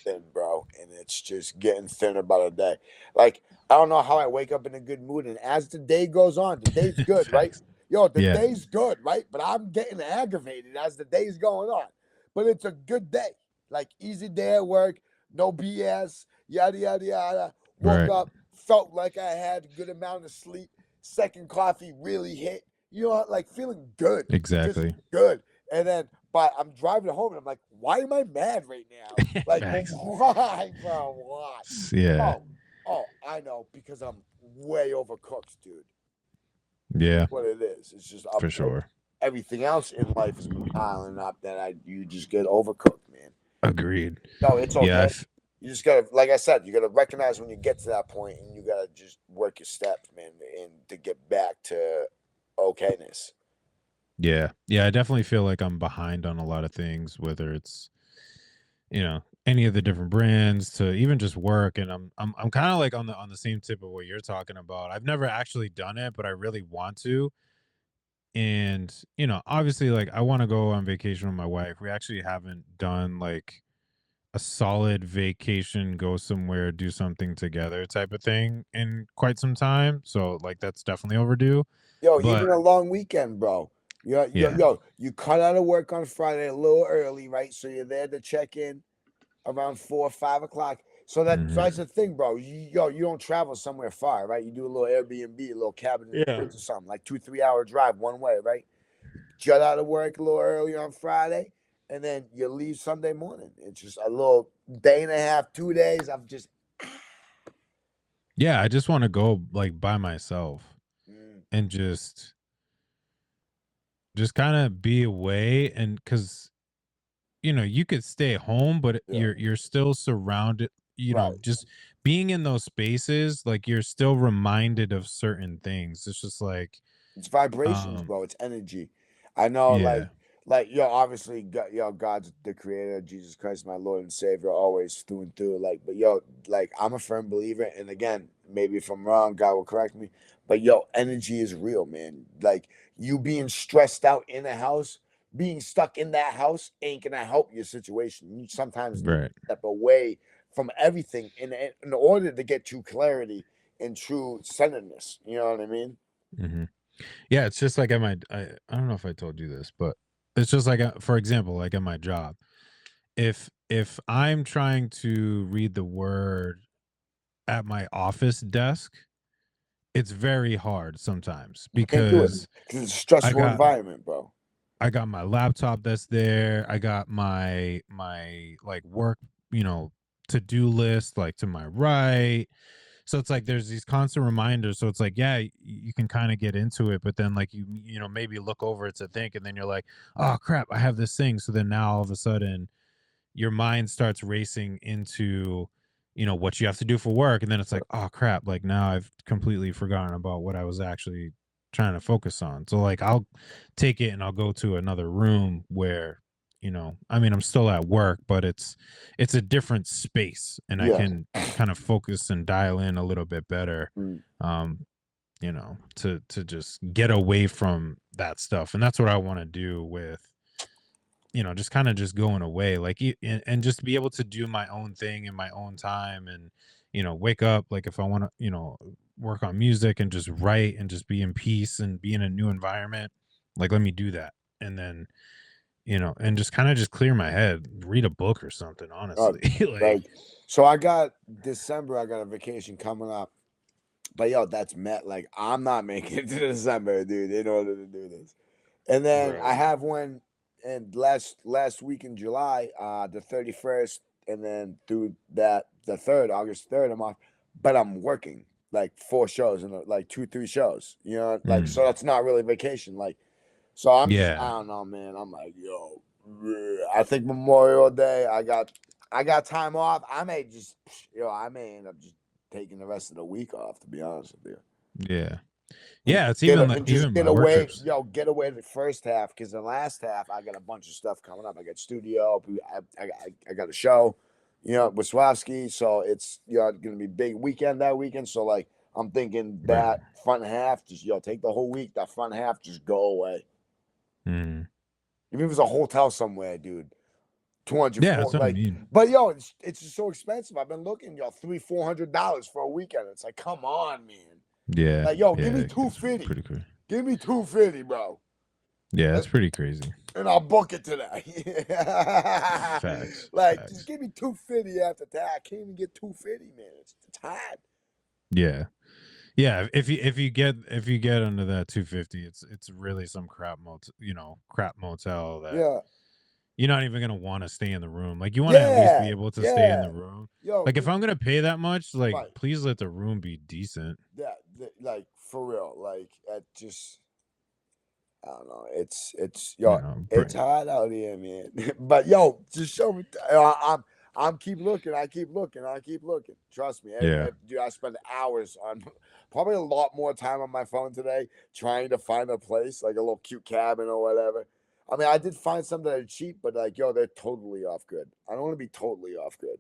thin, bro, and it's just getting thinner by the day. Like I don't know how I wake up in a good mood, and as the day goes on, the day's good, right? The day's good, right? But I'm getting aggravated as the day's going on. But it's a good day, like easy day at work, no BS, yada yada yada. Woke up, felt like I had a good amount of sleep. Second coffee really hit. Like feeling good, exactly, just good, and then. But I'm driving home and I'm like, why am I mad right now? Like, why, bro? Why? Yeah. Oh, I know, because I'm way overcooked, dude. Yeah. That's what it is. It's just for sure. Everything else in life is piling up that you just get overcooked, man. Agreed. No, it's okay. Yeah, you just gotta, like I said, you gotta recognize when you get to that point, and you gotta just work your steps, man, and to get back to okayness. Yeah. Yeah, I definitely feel like I'm behind on a lot of things, whether it's, any of the different brands to even just work. And I'm kind of like on the same tip of what you're talking about. I've never actually done it, but I really want to. And, obviously like I want to go on vacation with my wife. We actually haven't done like a solid vacation, go somewhere, do something together type of thing in quite some time. So like that's definitely overdue. Even a long weekend, bro. You cut out of work on Friday a little early, right? So you're there to check in around 4 or 5 o'clock. So that's the thing, bro. You don't travel somewhere far, right? You do a little Airbnb, a little cabin in the woods or something, like 2-3 hour drive one way, right? Jet out of work a little early on Friday, and then you leave Sunday morning. It's just a little day and a half, 2 days. I'm just I just want to go like by myself and just kind of be away. And because you could stay home, but you're still surrounded, just being in those spaces, like you're still reminded of certain things. It's just like it's vibrations, bro. It's energy. I know, obviously, God's the creator, Jesus Christ, my Lord and Savior, always through and through. Like, I'm a firm believer, and again, maybe if I'm wrong, God will correct me. But energy is real, man. Like you being stressed out in a house, being stuck in that house ain't gonna help your situation. You sometimes need to step away from everything in order to get true clarity and true centeredness. You know what I mean? Mm-hmm. Yeah, it's just like I don't know if I told you this, but it's just like for example, like at my job, if I'm trying to read the word at my office desk, it's very hard sometimes You can't do it because because it's a I stressful got environment, bro. I got my laptop that's there. I got my like work, to-do list like to my right. So it's like there's these constant reminders. So it's like, yeah, you can kind of get into it, but then like maybe look over it to think, and then you're like, oh crap, I have this thing. So then now all of a sudden your mind starts racing into what you have to do for work, and then it's like, oh crap, like now I've completely forgotten about what I was actually trying to focus on. So like I'll take it and I'll go to another room where I mean, I'm still at work, but it's a different space, and I Yeah. can kind of focus and dial in a little bit better, Mm. to just get away from that stuff. And that's what I want to do with just kind of just going away, like, and just be able to do my own thing in my own time, and wake up, like if I want to work on music and just write and just be in peace and be in a new environment, like let me do that. And then and just kind of just clear my head, read a book or something, honestly. Like, Like, so I got December. I got a vacation coming up, but yo, that's met. Like, I'm not making it to December, dude, in order to do this. And then I right. have one, and last week in July, the 31st, and then through that the 3rd, August 3rd, I'm off, but I'm working like 4 shows and like 2-3 shows. You know, like so Mm, that's not really vacation. Like, so I yeah, don't know, man. I'm like, yo, I think Memorial Day, I got time off. I may just, I may end up just taking the rest of the week off. To be honest with you. yeah, And yeah, it's even like just even get my work away, trips. get away the first half, because the last half I got a bunch of stuff coming up. I got studio, I got a show, with Swarovski, so it's gonna be big weekend that weekend. So like I'm thinking Right. that front half just take the whole week. That front half just go away. Mm. Even if it was a hotel somewhere, dude, 200, Yeah, that's what I like, mean. but yo, it's just so expensive. I've been looking, $300-$400 for a weekend. It's like, come on, man. Yeah, Like, yo, give yeah, me it's 250. pretty cool. Give me 250, bro. Yeah, And, it's pretty crazy. and I'll book it today. Facts, Like, just facts. give me 250 after that. I can't even get 250, man. It's hard. Yeah, yeah. If you get under that 250, it's really some crap motel that Yeah. you're not even gonna want to stay in the room. Like, you want to at least Yeah. be able to stay in Yeah. the room. Yo, Like, if I'm gonna pay that much, like, right. please let the room be decent. Like, for real. Like, it just, I don't know. You Yo, know, it's hard out here, man. But yo, just show me. I'm keep looking. I keep looking. I keep looking. Trust me. yeah, Dude, I spend hours on, probably a lot more time on my phone today trying to find a place, like a little cute cabin or whatever. I mean, I did find some that are cheap, but like, yo, they're totally off good. I don't want to be totally off good.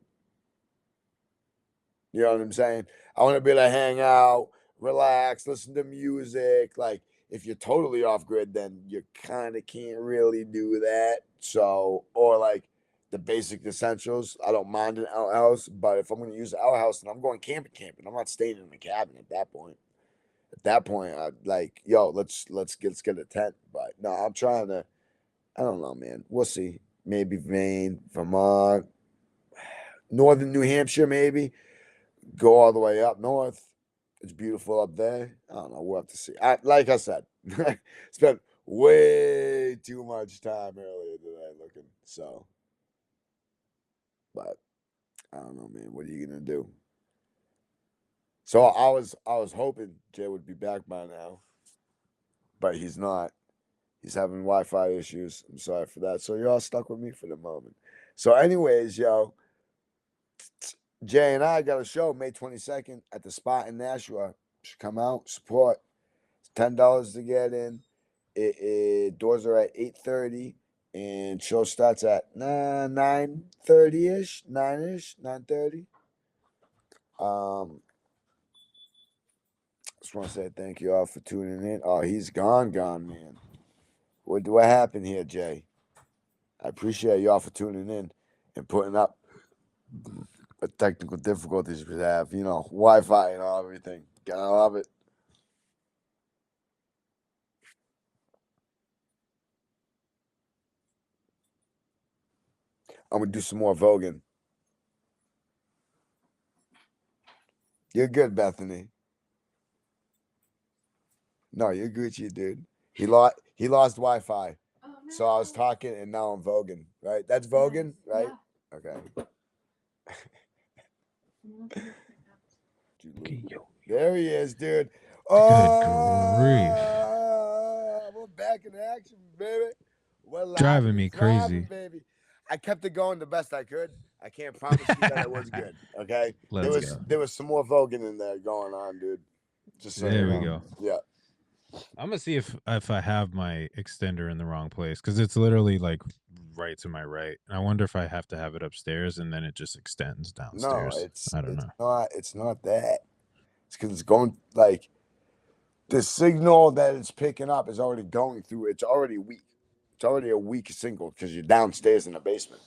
You know what I'm saying? I want to be able to hang out, relax, listen to music. Like, if you're totally off grid, then you kind of can't really do that. So, or like the basic essentials, I don't mind an outhouse, but if I'm going to use an outhouse, then I'm going camping. I'm not staying in a cabin at that point. At that point, I like, yo, let's get a tent. But no, I'm trying to. I don't know, man. We'll see. Maybe Maine, Vermont, northern New Hampshire, maybe go all the way up north. It's beautiful up there. I don't know. We'll have to see. Like I said, spent way too much time earlier today looking. So, but I don't know, man. What are you gonna do? So I was hoping Jay would be back by now, but he's not. He's having Wi-Fi issues. I'm sorry for that. So you're all stuck with me for the moment. So, anyways, yo, Jay and I got a show May 22nd at the Spot in Nashua. Should come out, support. It's $10 to get in. Doors are at 8:30, and show starts at 9:30 ish, 9ish, 9:30. Just want to say thank you all for tuning in. Oh, he's gone, man. What happened here, Jay? I appreciate y'all for tuning in and putting up the technical difficulties we have, Wi-Fi and all everything. Gotta love it. I'm gonna do some more voguing. You're good, Bethany. No, you're Gucci, dude. He lost Wi-Fi. Oh, no. So I was talking, and now I'm voguing. Right? That's voguing, right? Yeah. Okay. Okay, yo. There he is, dude. grief. We're back in action, baby. We're live Driving and me thriving, crazy. baby. I kept it going the best I could. I can't promise you that it was good. Okay. Let's go. There was some more voguing in there going on, dude. Just so There you we know. go. Yeah. I'm gonna see if I have my extender in the wrong place, because it's literally like right to my right. And I wonder if I have to have it upstairs and then it just extends No, downstairs. I don't know. It's not that. It's because it's going like the signal that it's picking up is already going through. It's already weak. It's already a weak signal because you're downstairs in the basement.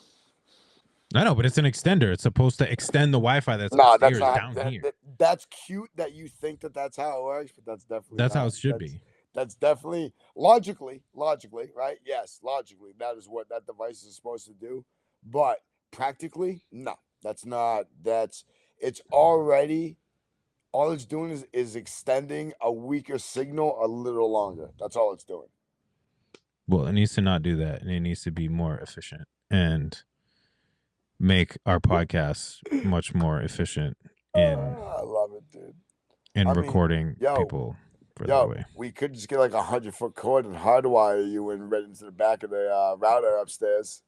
I know, but it's an extender. It's supposed to extend the Wi-Fi that's No, upstairs that's down not. here. That's cute that you think that that's how it works, but that's definitely That's not. how it should be. That's definitely logically, right? Yes, logically, that is what that device is supposed to do. But practically, no, that's not. It's already. All it's doing is extending a weaker signal a little longer. That's all it's doing. Well, it needs to not do that, and it needs to be more efficient and make our podcast much more efficient in I love it, dude. in recording people further away. We could just get like 100-foot cord and hardwire you and right into the back of the router upstairs.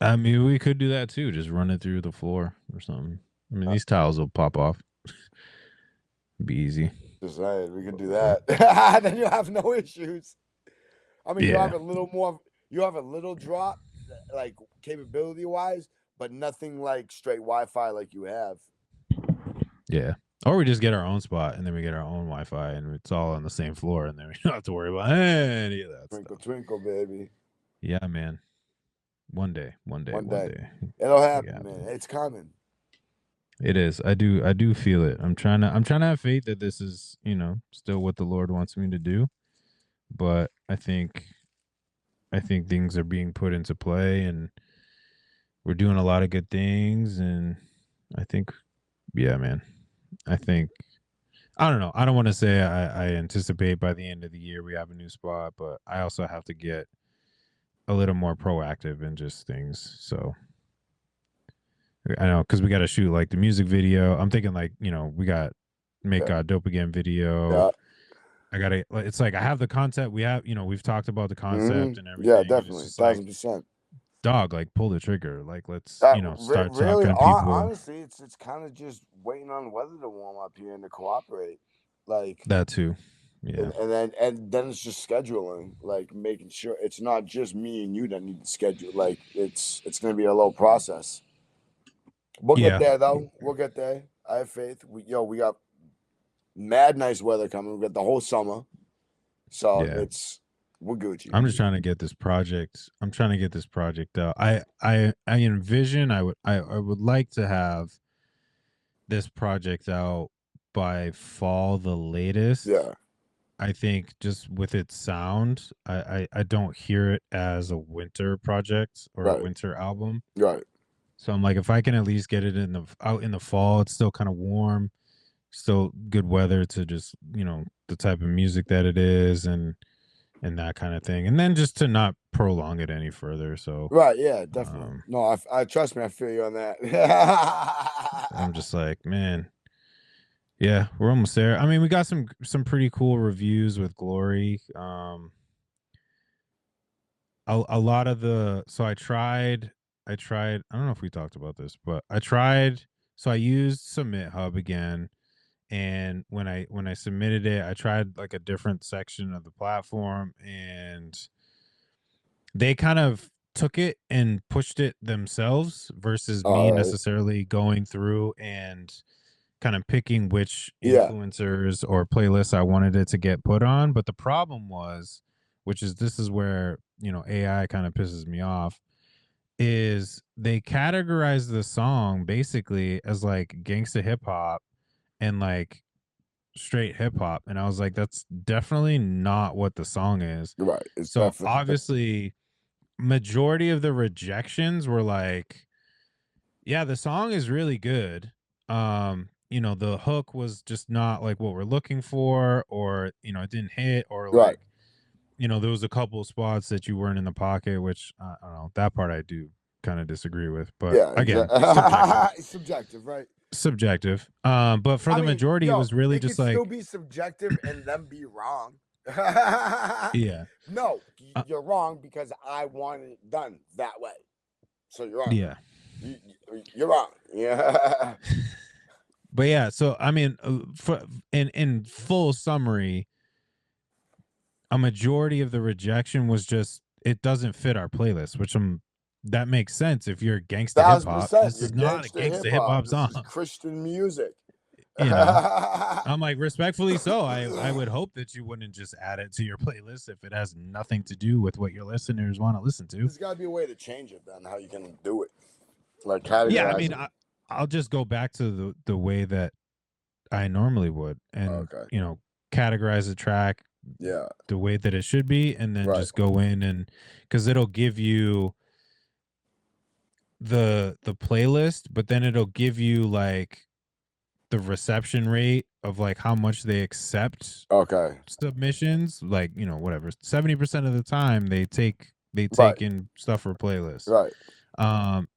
I mean, we could do that too. Just run it through the floor or something. I mean, these tiles will pop off. Be easy. Just saying, we could do that. Then you have no issues. I mean, you have a little more. You have a little drop, like capability wise, but nothing like straight Wi-Fi like you have. Yeah. Or we just get our own spot and then we get our own Wi-Fi and it's all on the same floor and then we don't have to worry about any of that Twinkle, stuff. twinkle, baby. Yeah, man. One day. It'll happen, man. It's coming. It is. I do feel it. I'm trying to have faith that this is, still what the Lord wants me to do. But I think things are being put into play and we're doing a lot of good things. And I think, yeah, man, I don't know. I don't want to say I anticipate by the end of the year we have a new spot, but I also have to get a little more proactive in just things. So I know, because we got to shoot like the music video. I'm thinking like, we got make God Dope Again video. Yeah. It's like I have the concept. We have, we've talked about the concept and everything. Yeah, definitely. 1,000%. Dog, like pull the trigger. Like let's, start really, talking to people. Honestly, it's kind of just waiting on weather to warm up here and to cooperate. Like that too. Yeah. And then it's just scheduling, like making sure it's not just me and you that need to schedule. Like it's gonna be a low process. We'll get there though. We'll get there. I have faith. We got mad nice weather coming. We got the whole summer. So we're Gucci. I'm just trying to get this project. Out. I envision I would like to have this project out by fall the latest. Yeah. I think just with its sound, I don't hear it as a winter project or a winter album. Right. So I'm like, if I can at least get it out in the fall, it's still kind of warm, still good weather to just, the type of music that it is and that kind of thing. And then just to not prolong it any further. So right. Yeah, definitely. No, I trust me. I feel you on that. I'm just like, man, yeah, we're almost there. I mean, we got some pretty cool reviews with Glory. A lot of so I tried, I don't know if we talked about this, but so I used Submit Hub again. And when I submitted it, I tried like a different section of the platform and they kind of took it and pushed it themselves versus me necessarily going through and kind of picking which influencers or playlists I wanted it to get put on. But the problem was, this is where, AI kind of pisses me off, is they categorize the song basically as like gangsta hip hop and like straight hip hop, and I was like, that's definitely not what the song is. Right. It's So definitely obviously, majority of the rejections were like, yeah, the song is really good. The hook was just not like what we're looking for, or it didn't hit, or right. like, there was a couple spots that you weren't in the pocket, which I don't know. That part I do kind of disagree with, but Yeah. again, subjective. It's subjective, right? Subjective. But for the majority, it was really it just could like, still be subjective and them be wrong. yeah, No, uh, you're wrong because I want it done that way. So you're wrong. yeah. You're wrong. Yeah. But yeah, so I mean, for in full summary, a majority of the rejection was just it doesn't fit our playlist, which that makes sense if you're gangsta hip hop. 1,000%. This You're is not a gangster gangsta hip hip hop. hop This song. is Christian music. I'm like, respectfully so. I would hope that you wouldn't just add it to your playlist if it has nothing to do with what your listeners want to listen to. There's got to be a way to change it then, how you can do it. Like categorize Yeah, I mean, it. I'll just go back to the way that I normally would, and categorize the track the way that it should be, and then just go in, and because it'll give you the playlist, but then it'll give you like the reception rate of like how much they accept submissions, like whatever 70% of the time they take in stuff for playlists, right?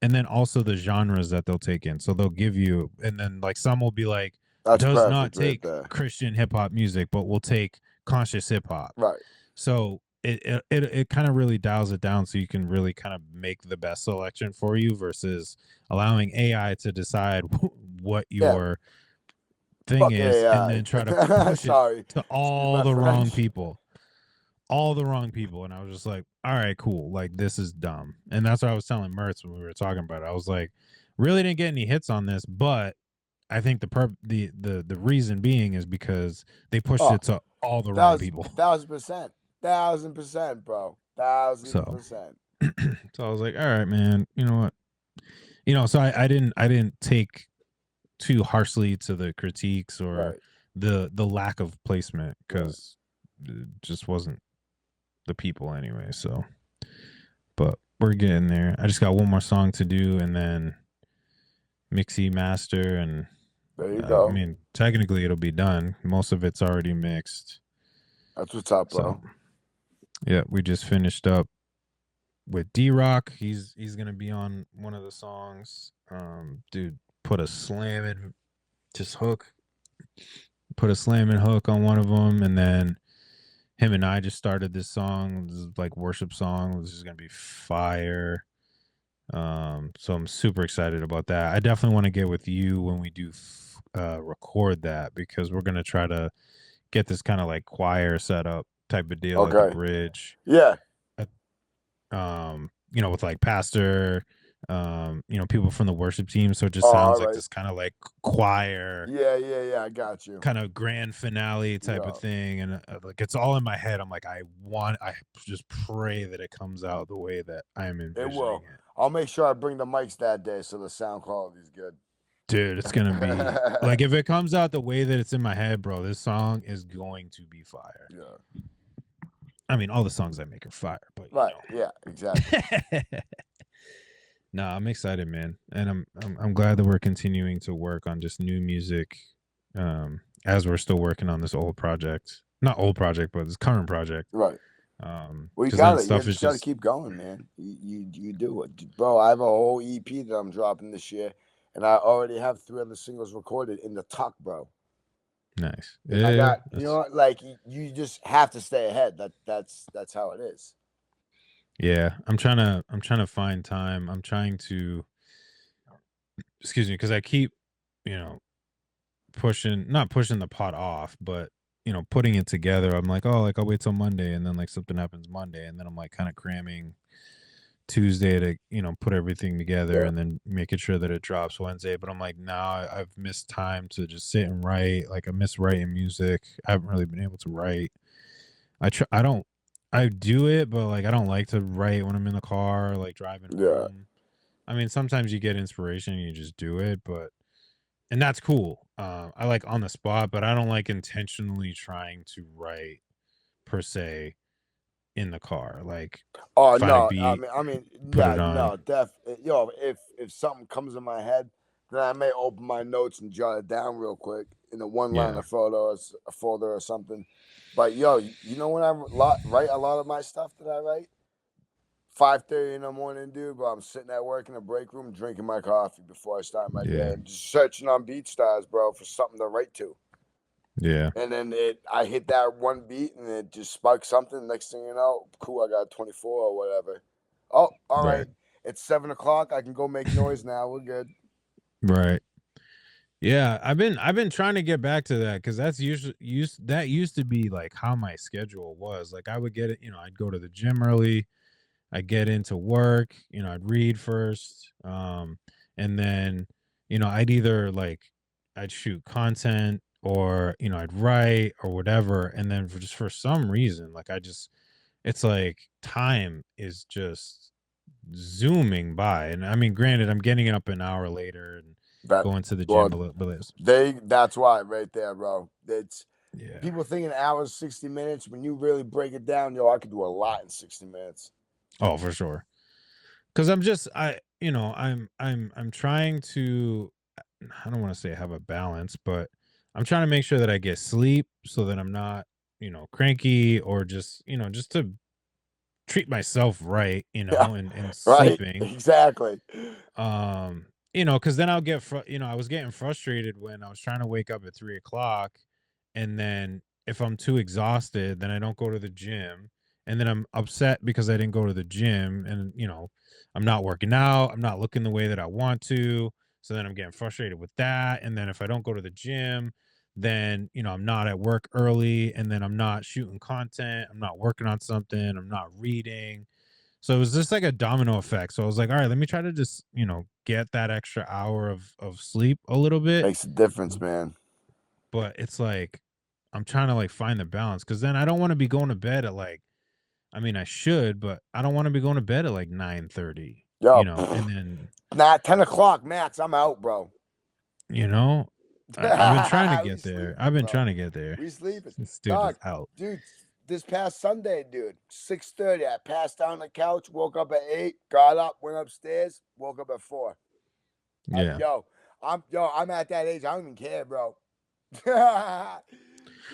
And then also the genres that they'll take in, so they'll give you, and then like some will be like, that's does not take Christian hip hop music, but will take conscious hip hop, right? So it kind of really dials it down, so you can really kind of make the best selection for you versus allowing AI to decide what your thing is, and then try to push it to all the wrong people. All the wrong people. And I was just like, all right, cool. Like, this is dumb. And that's what I was telling Mertz when we were talking about it. I was like, really didn't get any hits on this, but I think the reason being is because they pushed it to all the wrong people. 1,000%. 1,000%, bro. 1,000%. So I was like, all right, man, you know what? So I didn't take too harshly to the critiques or the lack of placement, because it just wasn't the people anyway. So, but we're getting there. I just got one more song to do, and then mixy master, and there you go. I mean, technically it'll be done. Most of it's already mixed. That's what's up, bro. So, yeah, we just finished up with D-Rock. He's gonna be on one of the songs. Dude put a slamming hook on one of them, and then him and I just started this song. This is like worship song. This is gonna be fire. So I'm super excited about that. I definitely want to get with you when we do record that, because we're gonna try to get this kind of like choir setup type of deal at the bridge. Yeah. With like pastor, people from the worship team. So it just sounds like this kind of like choir. Yeah. I got you. Kind of grand finale type of thing. And like, it's all in my head. I'm like, I just pray that it comes out the way that I'm envisioning it. Will. I'll make sure I bring the mics that day so the sound quality is good. Dude, it's going to be like, if it comes out the way that it's in my head, bro, this song is going to be fire. Yeah. I mean, all the songs I make are fire, but yeah, exactly. No, I'm excited, man, and I'm glad that we're continuing to work on just new music, as we're still working on this old project. Not old project, but this current project. Right. Well, you got it. You just got to keep going, man. You do it, bro. I have a whole EP that I'm dropping this year, and I already have 3 other singles recorded in the tuck, bro. Nice. Yeah, I got, like you just have to stay ahead. That's how it is. Yeah, I'm trying to find time. I'm trying to, excuse me, because I keep, not pushing the pot off, but putting it together. I'm like, oh, like I'll wait till Monday, and then like something happens Monday, and then I'm like kind of cramming Tuesday to put everything together, and then making sure that it drops Wednesday. But I'm like, now I've missed time to just sit and write. Like, I miss writing music. I haven't really been able to write. I I do it, but like I don't like to write when I'm in the car, like driving Yeah. home. I mean, sometimes you get inspiration, and you just do it, and that's cool. I like on the spot, but I don't like intentionally trying to write per se in the car. Like Oh find a no, beat, put yeah, it on. no, yo, if something comes in my head, then I may open my notes and jot it down real quick in a one Yeah, liner photo or a folder or something. But yo, you know when I write a lot of my stuff that I write, 5:30 in the morning, dude. But I'm sitting at work in the break room drinking my coffee before I start my day yeah, and just searching on BeatStars, bro, for something to write to. yeah. And then I hit that one beat and it just sparks something. Next thing you know, cool, I got 24 or whatever. Oh, all Right, right. It's 7 o'clock. I can go make noise now. We're good. right. Yeah, I've been trying to get back to that because that's usually used to be like how my schedule was. Like I would get it, I'd go to the gym early, I'd get into work, I'd read first, and then, I'd either like I'd shoot content or I'd write or whatever, and then for some reason, like it's like time is just zooming by, and I mean, granted, I'm getting up an hour later and That going to the gym, well, but that's why right there, bro. It's yeah. people think an hour is 60 minutes. When you really break it down, yo, I could do a lot in 60 minutes. Oh, for sure. Because I'm just I'm trying to, I don't want to say have a balance, but I'm trying to make sure that I get sleep so that I'm not, cranky, or just to treat myself right, Yeah, and right. sleeping. Exactly. Because then I'll get I was getting frustrated when I was trying to wake up at 3 o'clock, and then if I'm too exhausted, then I don't go to the gym, and then I'm upset because I didn't go to the gym, and I'm not working out, I'm not looking the way that I want to, so then I'm getting frustrated with that, and then if I don't go to the gym, then I'm not at work early, and then I'm not shooting content, I'm not working on something, I'm not reading, so it was just like a domino effect. So I was like, all right, let me try to just, get that extra hour of sleep a little bit. Makes a difference, man. But it's like I'm trying to like find the balance, because then I don't want to be going to bed at like, I mean, I should, but I don't want to be going to bed at like 9:30, Yo, and then, not 10 o'clock max. I'm out, bro. you know, I've been trying to We get there. sleeping, I've been bro. trying to get there. We sleeping. This dude is Dog, out. dude, this past Sunday, dude, 6:30, I passed down the couch, woke up at 8, got up, went upstairs, woke up at 4. Yeah. I'm at that age. I don't even care, bro. You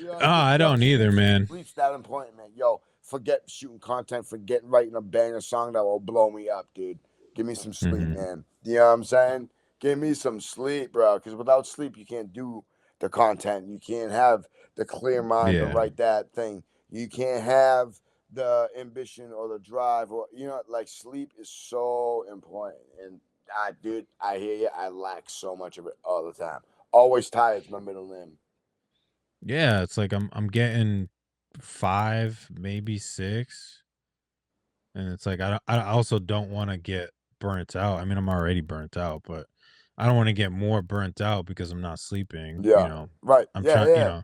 know, Oh, I don't either, man. sleep's that important, man. Yo, forget shooting content, forget writing a banger song that will blow me up, dude. Give me some sleep, Hmm. man. You know what I'm saying? Give me some sleep, bro. Because without sleep, you can't do the content. You can't have the clear mind to Yeah. write that thing. You can't have the ambition or the drive, or like sleep is so important. And dude, I hear you. I lack so much of it all the time. Always tired is my middle name. Yeah, it's like I'm getting 5, maybe 6. And it's like I also don't wanna get burnt out. I mean, I'm already burnt out, but I don't wanna get more burnt out because I'm not sleeping, Yeah. Right. I'm Yeah. trying, Yeah.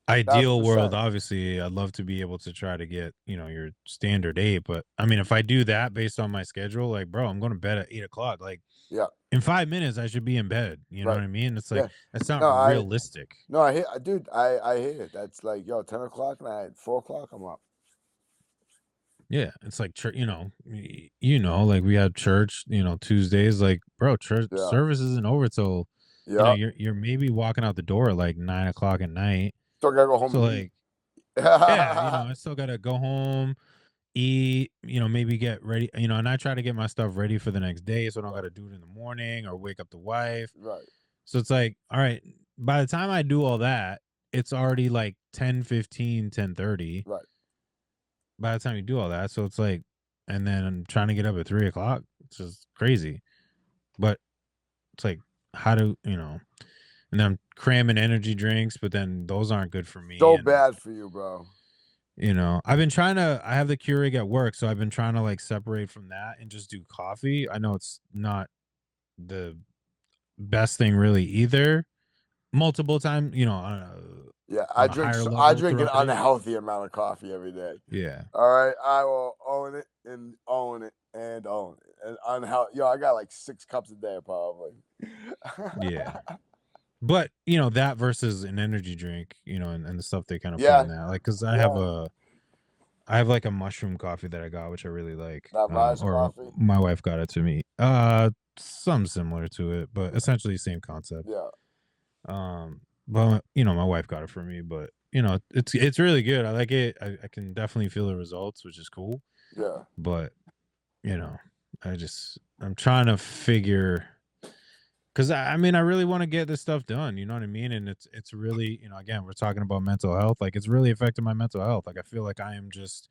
ideal world, 1,000%. obviously, I'd love to be able to try to get, your standard 8, but I mean, if I do that based on my schedule, like, bro, I'm going to bed at 8 o'clock. Like, Yeah. in 5 minutes, I should be in bed. You know Right. what I mean? It's like, Yeah. that's not No, realistic. I hear, dude. I hear it. That's like, yo, 10 o'clock and at 4 o'clock, I'm up. Yeah, it's like church, like we had church, Tuesdays, like, bro, church Yeah. service isn't over till, Yeah. you're maybe walking out the door at like 9 o'clock at night. Still gotta go home So and eat. like, yeah, I still gotta go home, eat, maybe get ready, and I try to get my stuff ready for the next day, so I don't gotta do it in the morning or wake up the wife. Right. So it's like, all right, by the time I do all that, it's already like 10:15, 10:30. Right. By the time you do all that, so it's like, and then I'm trying to get up at 3 o'clock. It's just crazy. But it's like, how do and then I'm cramming energy drinks, but then those aren't good for me. So And bad for you, bro. I've been trying to, I have the Keurig at work, so I've been trying to like separate from that and just do coffee. I know it's not the best thing really either, multiple times, Yeah, on a higher level I drink an throughout the day. unhealthy amount of coffee every day. Yeah. All right, I will own it and own it and own it. And unhealthy, I got like 6 cups a day probably. Yeah. But that versus an energy drink, and the stuff they kind of put Yeah, in that, like, because I have like a mushroom coffee that I got, which I really like. that Rise Or coffee. my wife got it to me. Some similar to it, but essentially same concept. Yeah, But my wife got it for me, but it's really good. I like it. I can definitely feel the results, which is cool. yeah. But I'm trying to figure, because I mean I really want to get this stuff done. You know what I mean? And it's really, again, we're talking about mental health. Like, it's really affecting my mental health. Like, I feel like I am just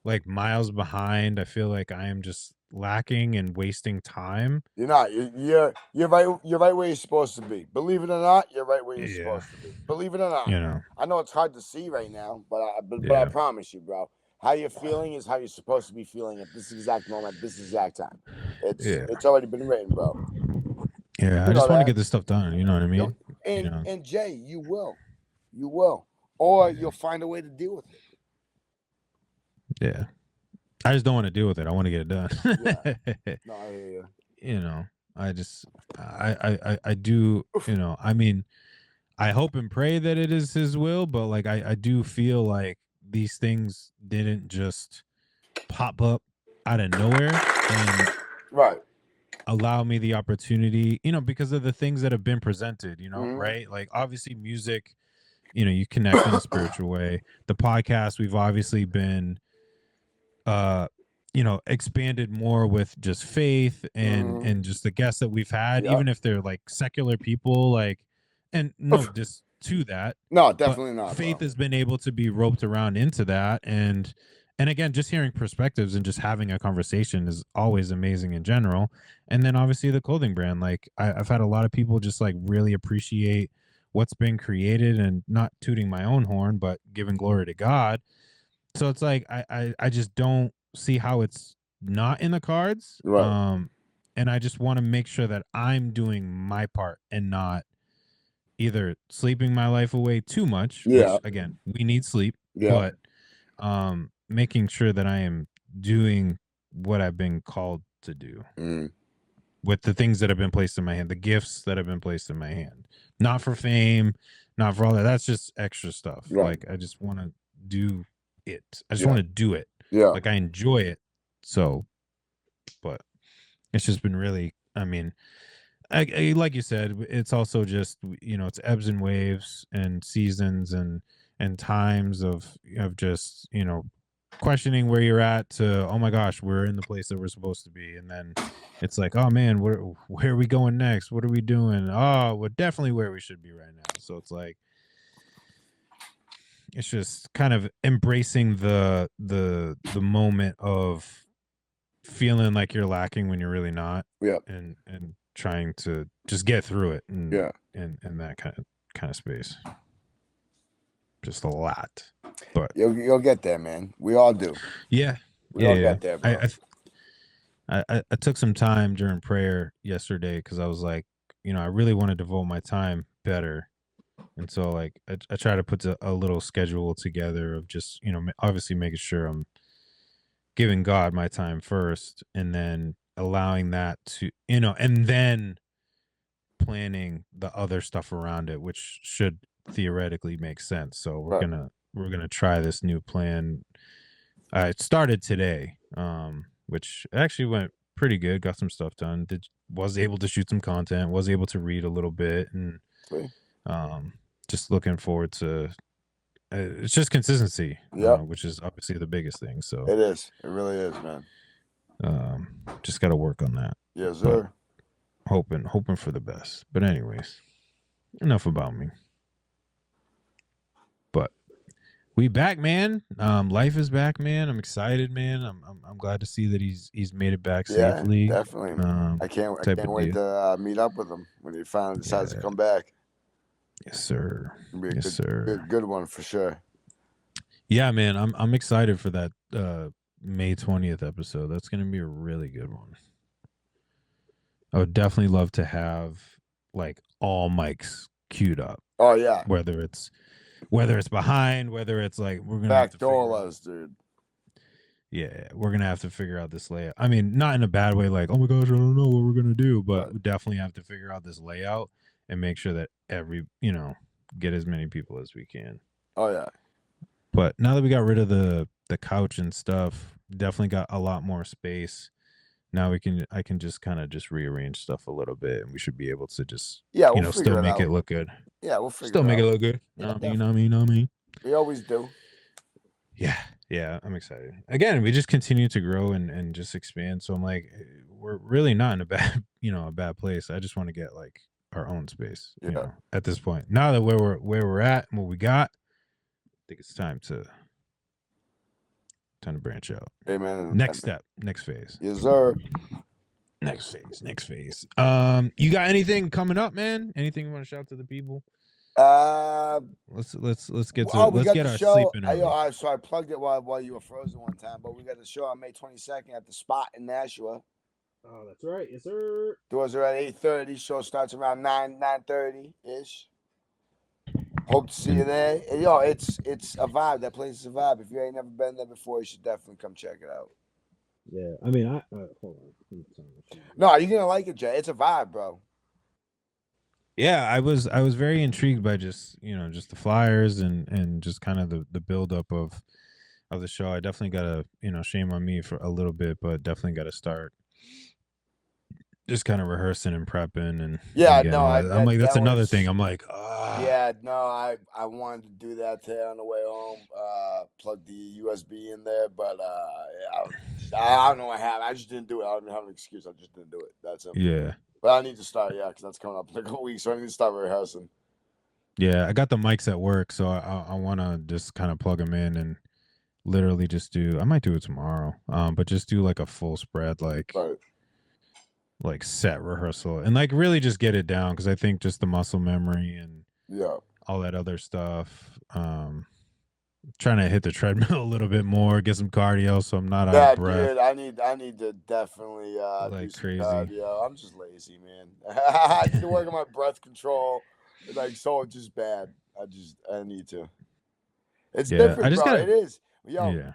like miles behind. I feel like I am just lacking and wasting time. You're not. You're right. You're right where you're supposed to be. Believe it or not, you're right where you're Yeah. supposed to be. Believe it or not. I know it's hard to see right now, but I promise you, bro. How you're feeling is how you're supposed to be feeling at this exact moment, this exact time. It's already been written, bro. Yeah, I just want to get this stuff done. You know what I mean? And Jay, you will, or you'll find a way to deal with it. Yeah, I just don't want to deal with it. I want to get it done. Yeah. No, I hear you. I do. I mean, I hope and pray that it is His will, but like I do feel like these things didn't just pop up out of nowhere and right allow me the opportunity, because of the things that have been presented, Mhm. right? Like, obviously music, you connect in a spiritual way. The podcast, we've obviously been expanded more with just faith and just the guests that we've had, Yeah. even if they're like secular people, like, and no just to that. No, But definitely not. faith Bro. has been able to be roped around into that, and again, just hearing perspectives and just having a conversation is always amazing in general. And then obviously the clothing brand, like I've had a lot of people just like really appreciate what's been created, and not tooting my own horn, but giving glory to God. So it's like I just don't see how it's not in the cards. Right. And I just want to make sure that I'm doing my part and not either sleeping my life away too much, Yeah. which again, we need sleep, Yeah. but making sure that I am doing what I've been called to do with the things that have been placed in my hand, the gifts that have been placed in my hand. Not for fame, not for all that. That's just extra stuff. Right. Like, I just want to do it. I just want to do it. Yeah. Like, I enjoy it. So, but it's just been really, I mean, I like you said, it's also just, it's ebbs and waves and seasons and times of just, questioning where you're at to, oh my gosh, we're in the place that we're supposed to be. And then it's like, oh man, where are we going next? What are we doing? Oh, we're definitely where we should be right now. So it's like, it's just kind of embracing the moment of feeling like you're lacking when you're really not. Yeah. And trying to just get through it. And Yeah. and that kind of space. Just a lot. But you'll get there, man. We all do. Yeah. We all get there, bro. I took some time during prayer yesterday because I was like, I really want to devote my time better. And so, like, I try to put a little schedule together of just, obviously making sure I'm giving God my time first, and then allowing that to, and then planning the other stuff around it, which should theoretically make sense. So we're gonna try this new plan. I started today, which actually went pretty good. Got some stuff done. Was able to shoot some content. Was able to read a little bit, and just looking forward to. It's just consistency, which is obviously the biggest thing. So it is. It really is, man. Just got to work on that. Yes, sir. Hoping for the best. But anyways, enough about me. But we back, man. Life is back, man. I'm excited, man. I'm glad to see that he's made it back safely. Definitely. I can't wait to meet up with him when he finally decides to come back. Yes, sir. It'll be a good one for sure. Yeah, man. I'm excited for that May 20th episode. That's gonna be a really good one. I would definitely love to have like all mics queued up. Oh yeah. Whether it's behind, whether it's like we're gonna have to Backdoor us, dude. Yeah, we're gonna have to figure out this layout. I mean, not in a bad way, like, oh my gosh, I don't know what we're gonna do, but we definitely have to figure out this layout and make sure that get as many people as we can. Oh yeah. But now that we got rid of the couch and stuff, definitely got a lot more space. Now I can just kind of just rearrange stuff a little bit, and we should be able to just still make it look good. Yeah, we'll figure still make it look good. Yeah, You know me. We always do. Yeah, I'm excited. Again, we just continue to grow and just expand. So I'm like, we're really not in a bad a bad place. I just want to get like our own space. At this point, now that where we're at and what we got, I think it's time to branch out. Amen. Next step, next phase. Yes, sir. Next phase. You got anything coming up, man? Anything you want to shout to the people? Let's get to let's get our sleep in. So I plugged it while you were frozen one time, but we got the show on May 22nd at the Spot in Nashua. Oh, that's right, yes sir. Doors are at 8:30. Show starts around 9:30 ish. Hope to see you there. And, it's a vibe. That place is a vibe. If you ain't never been there before, you should definitely come check it out. Yeah, I mean, hold on. No, you're gonna like it, Jay. It's a vibe, bro. Yeah, I was very intrigued by just the flyers and just kind of the build up of the show. I definitely gotta shame on me for a little bit, but definitely gotta start just kind of rehearsing and prepping and I'm like that's another thing. I'm like yeah, no, I wanted to do that today on the way home. Plug the USB in there, but I don't know what happened. I just didn't do it. I don't have an excuse. I just didn't do it. That's it. Yeah. But I need to start, because that's coming up in a couple weeks, so I need to start rehearsing. Yeah, I got the mics at work, so I want to just kind of plug them in and literally just do. I might do it tomorrow, but just do like a full spread, like set rehearsal, and like really just get it down because I think just the muscle memory and all that other stuff. Trying to hit the treadmill a little bit more, get some cardio, so I'm not out of breath. Dude, I need to definitely like do crazy. Cardio. I'm just lazy, man. I need to work on my breath control. So it's just bad. I need to. It's different, bro. It is.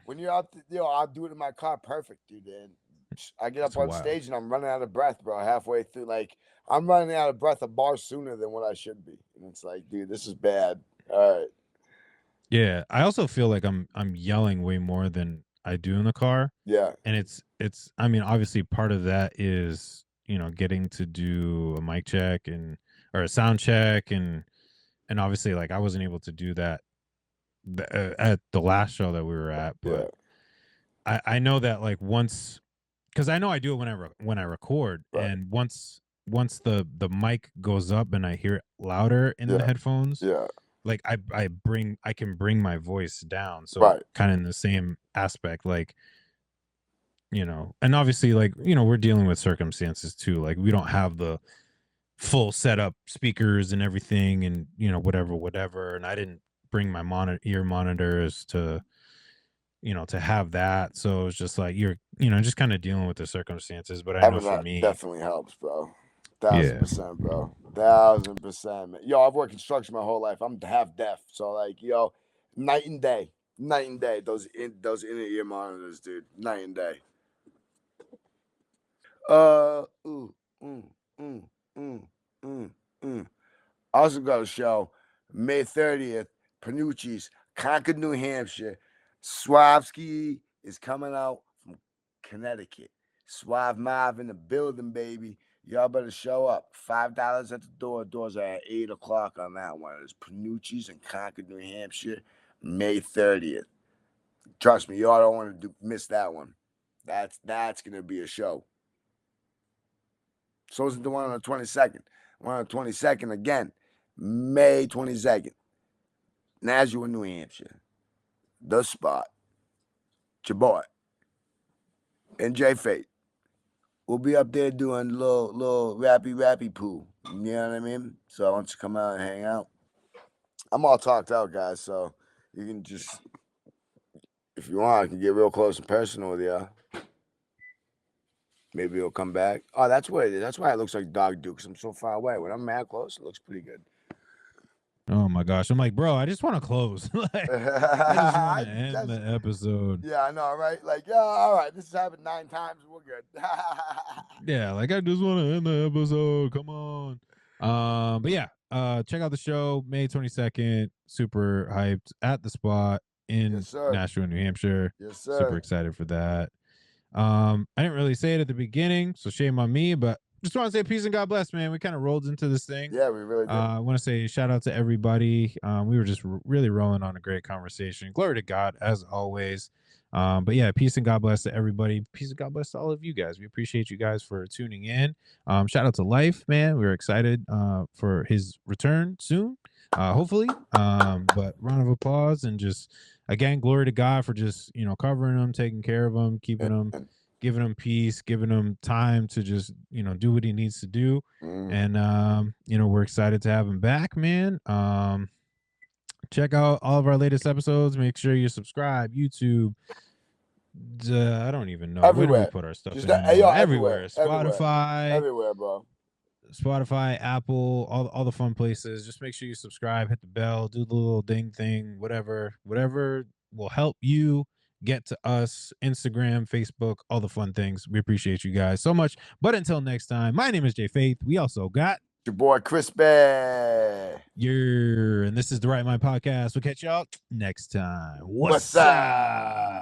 When you're out, I'll do it in my car, perfect, dude. And I get up on stage and I'm running out of breath, bro. Halfway through, like I'm running out of breath a bar sooner than what I should be, and it's like, dude, this is bad. All right. Yeah, I also feel like I'm yelling way more than I do in the car. Yeah. And it's I mean, obviously part of that is, getting to do a mic check or a sound check and obviously like I wasn't able to do that at the last show that we were at, but I know that like once cuz I know I do it when I record and once the mic goes up and I hear it louder in the headphones. Yeah. Like I can bring my voice down, so kind of in the same aspect, like and obviously like we're dealing with circumstances too, like we don't have the full setup speakers and everything and whatever, and I didn't bring my ear monitors to to have that, so it's just like you're just kind of dealing with the circumstances, but I know for me definitely helps, bro. 1000%, bro. 1000%, man. I've worked construction my whole life. I'm half deaf, so like, night and day. Those inner ear monitors, dude. Night and day. Also got a show May 30th. Panucci's, Concord, New Hampshire. Swavsky is coming out from Connecticut. Suave Mav in the building, baby. Y'all better show up. $5 at the door. Doors are at 8 o'clock on that one. It's Panucci's in Concord, New Hampshire, May 30th. Trust me, y'all don't want to miss that one. That's gonna be a show. So is the one on the 22nd. One on the 22nd again, May 22nd. Nashua, New Hampshire. The Spot. Your boy. And J Fate. We'll be up there doing a little rappy pool. You know what I mean? So I want you to come out and hang out. I'm all talked out, guys, so you can just, if you want, I can get real close and personal with you. Maybe he'll come back. Oh, that's why it looks like dog do, because I'm so far away. When I'm mad close, it looks pretty good. Oh my gosh. I'm like, bro, I just want to close. Like, I just want to end the episode. Yeah, I know, right? Like, yeah, all right, this has happened 9 times. We're good. Yeah, like I just want to end the episode. Come on. But yeah, check out the show May 22nd. Super hyped at the spot in Yes, sir. Nashville, New Hampshire. Yes, sir. Super excited for that. I didn't really say it at the beginning, so shame on me, but just want to say peace and God bless, man. We kind of rolled into this thing. Yeah, we really did. I want to say shout out to everybody. We were just really rolling on a great conversation. Glory to God, as always. But yeah, peace and God bless to everybody. Peace and God bless to all of you guys. We appreciate you guys for tuning in. Shout out to Life, man. We're excited for his return soon, hopefully. But round of applause, and just again, glory to God for just covering him, taking care of him, keeping him, giving him peace, giving him time to just do what he needs to do. And we're excited to have him back, man. Check out all of our latest episodes. Make sure you subscribe. YouTube. I don't even know everywhere. Where do we put our stuff? Everywhere. Spotify. Everywhere, bro. Spotify, Apple, all the fun places. Just make sure you subscribe, hit the bell, do the little ding thing, whatever will help you get to us. Instagram, Facebook, all the fun things. We appreciate you guys so much. But until next time, my name is Jay Faith. We also got your boy Crispy. And this is the Right Mind Podcast. We'll catch y'all next time. What's up?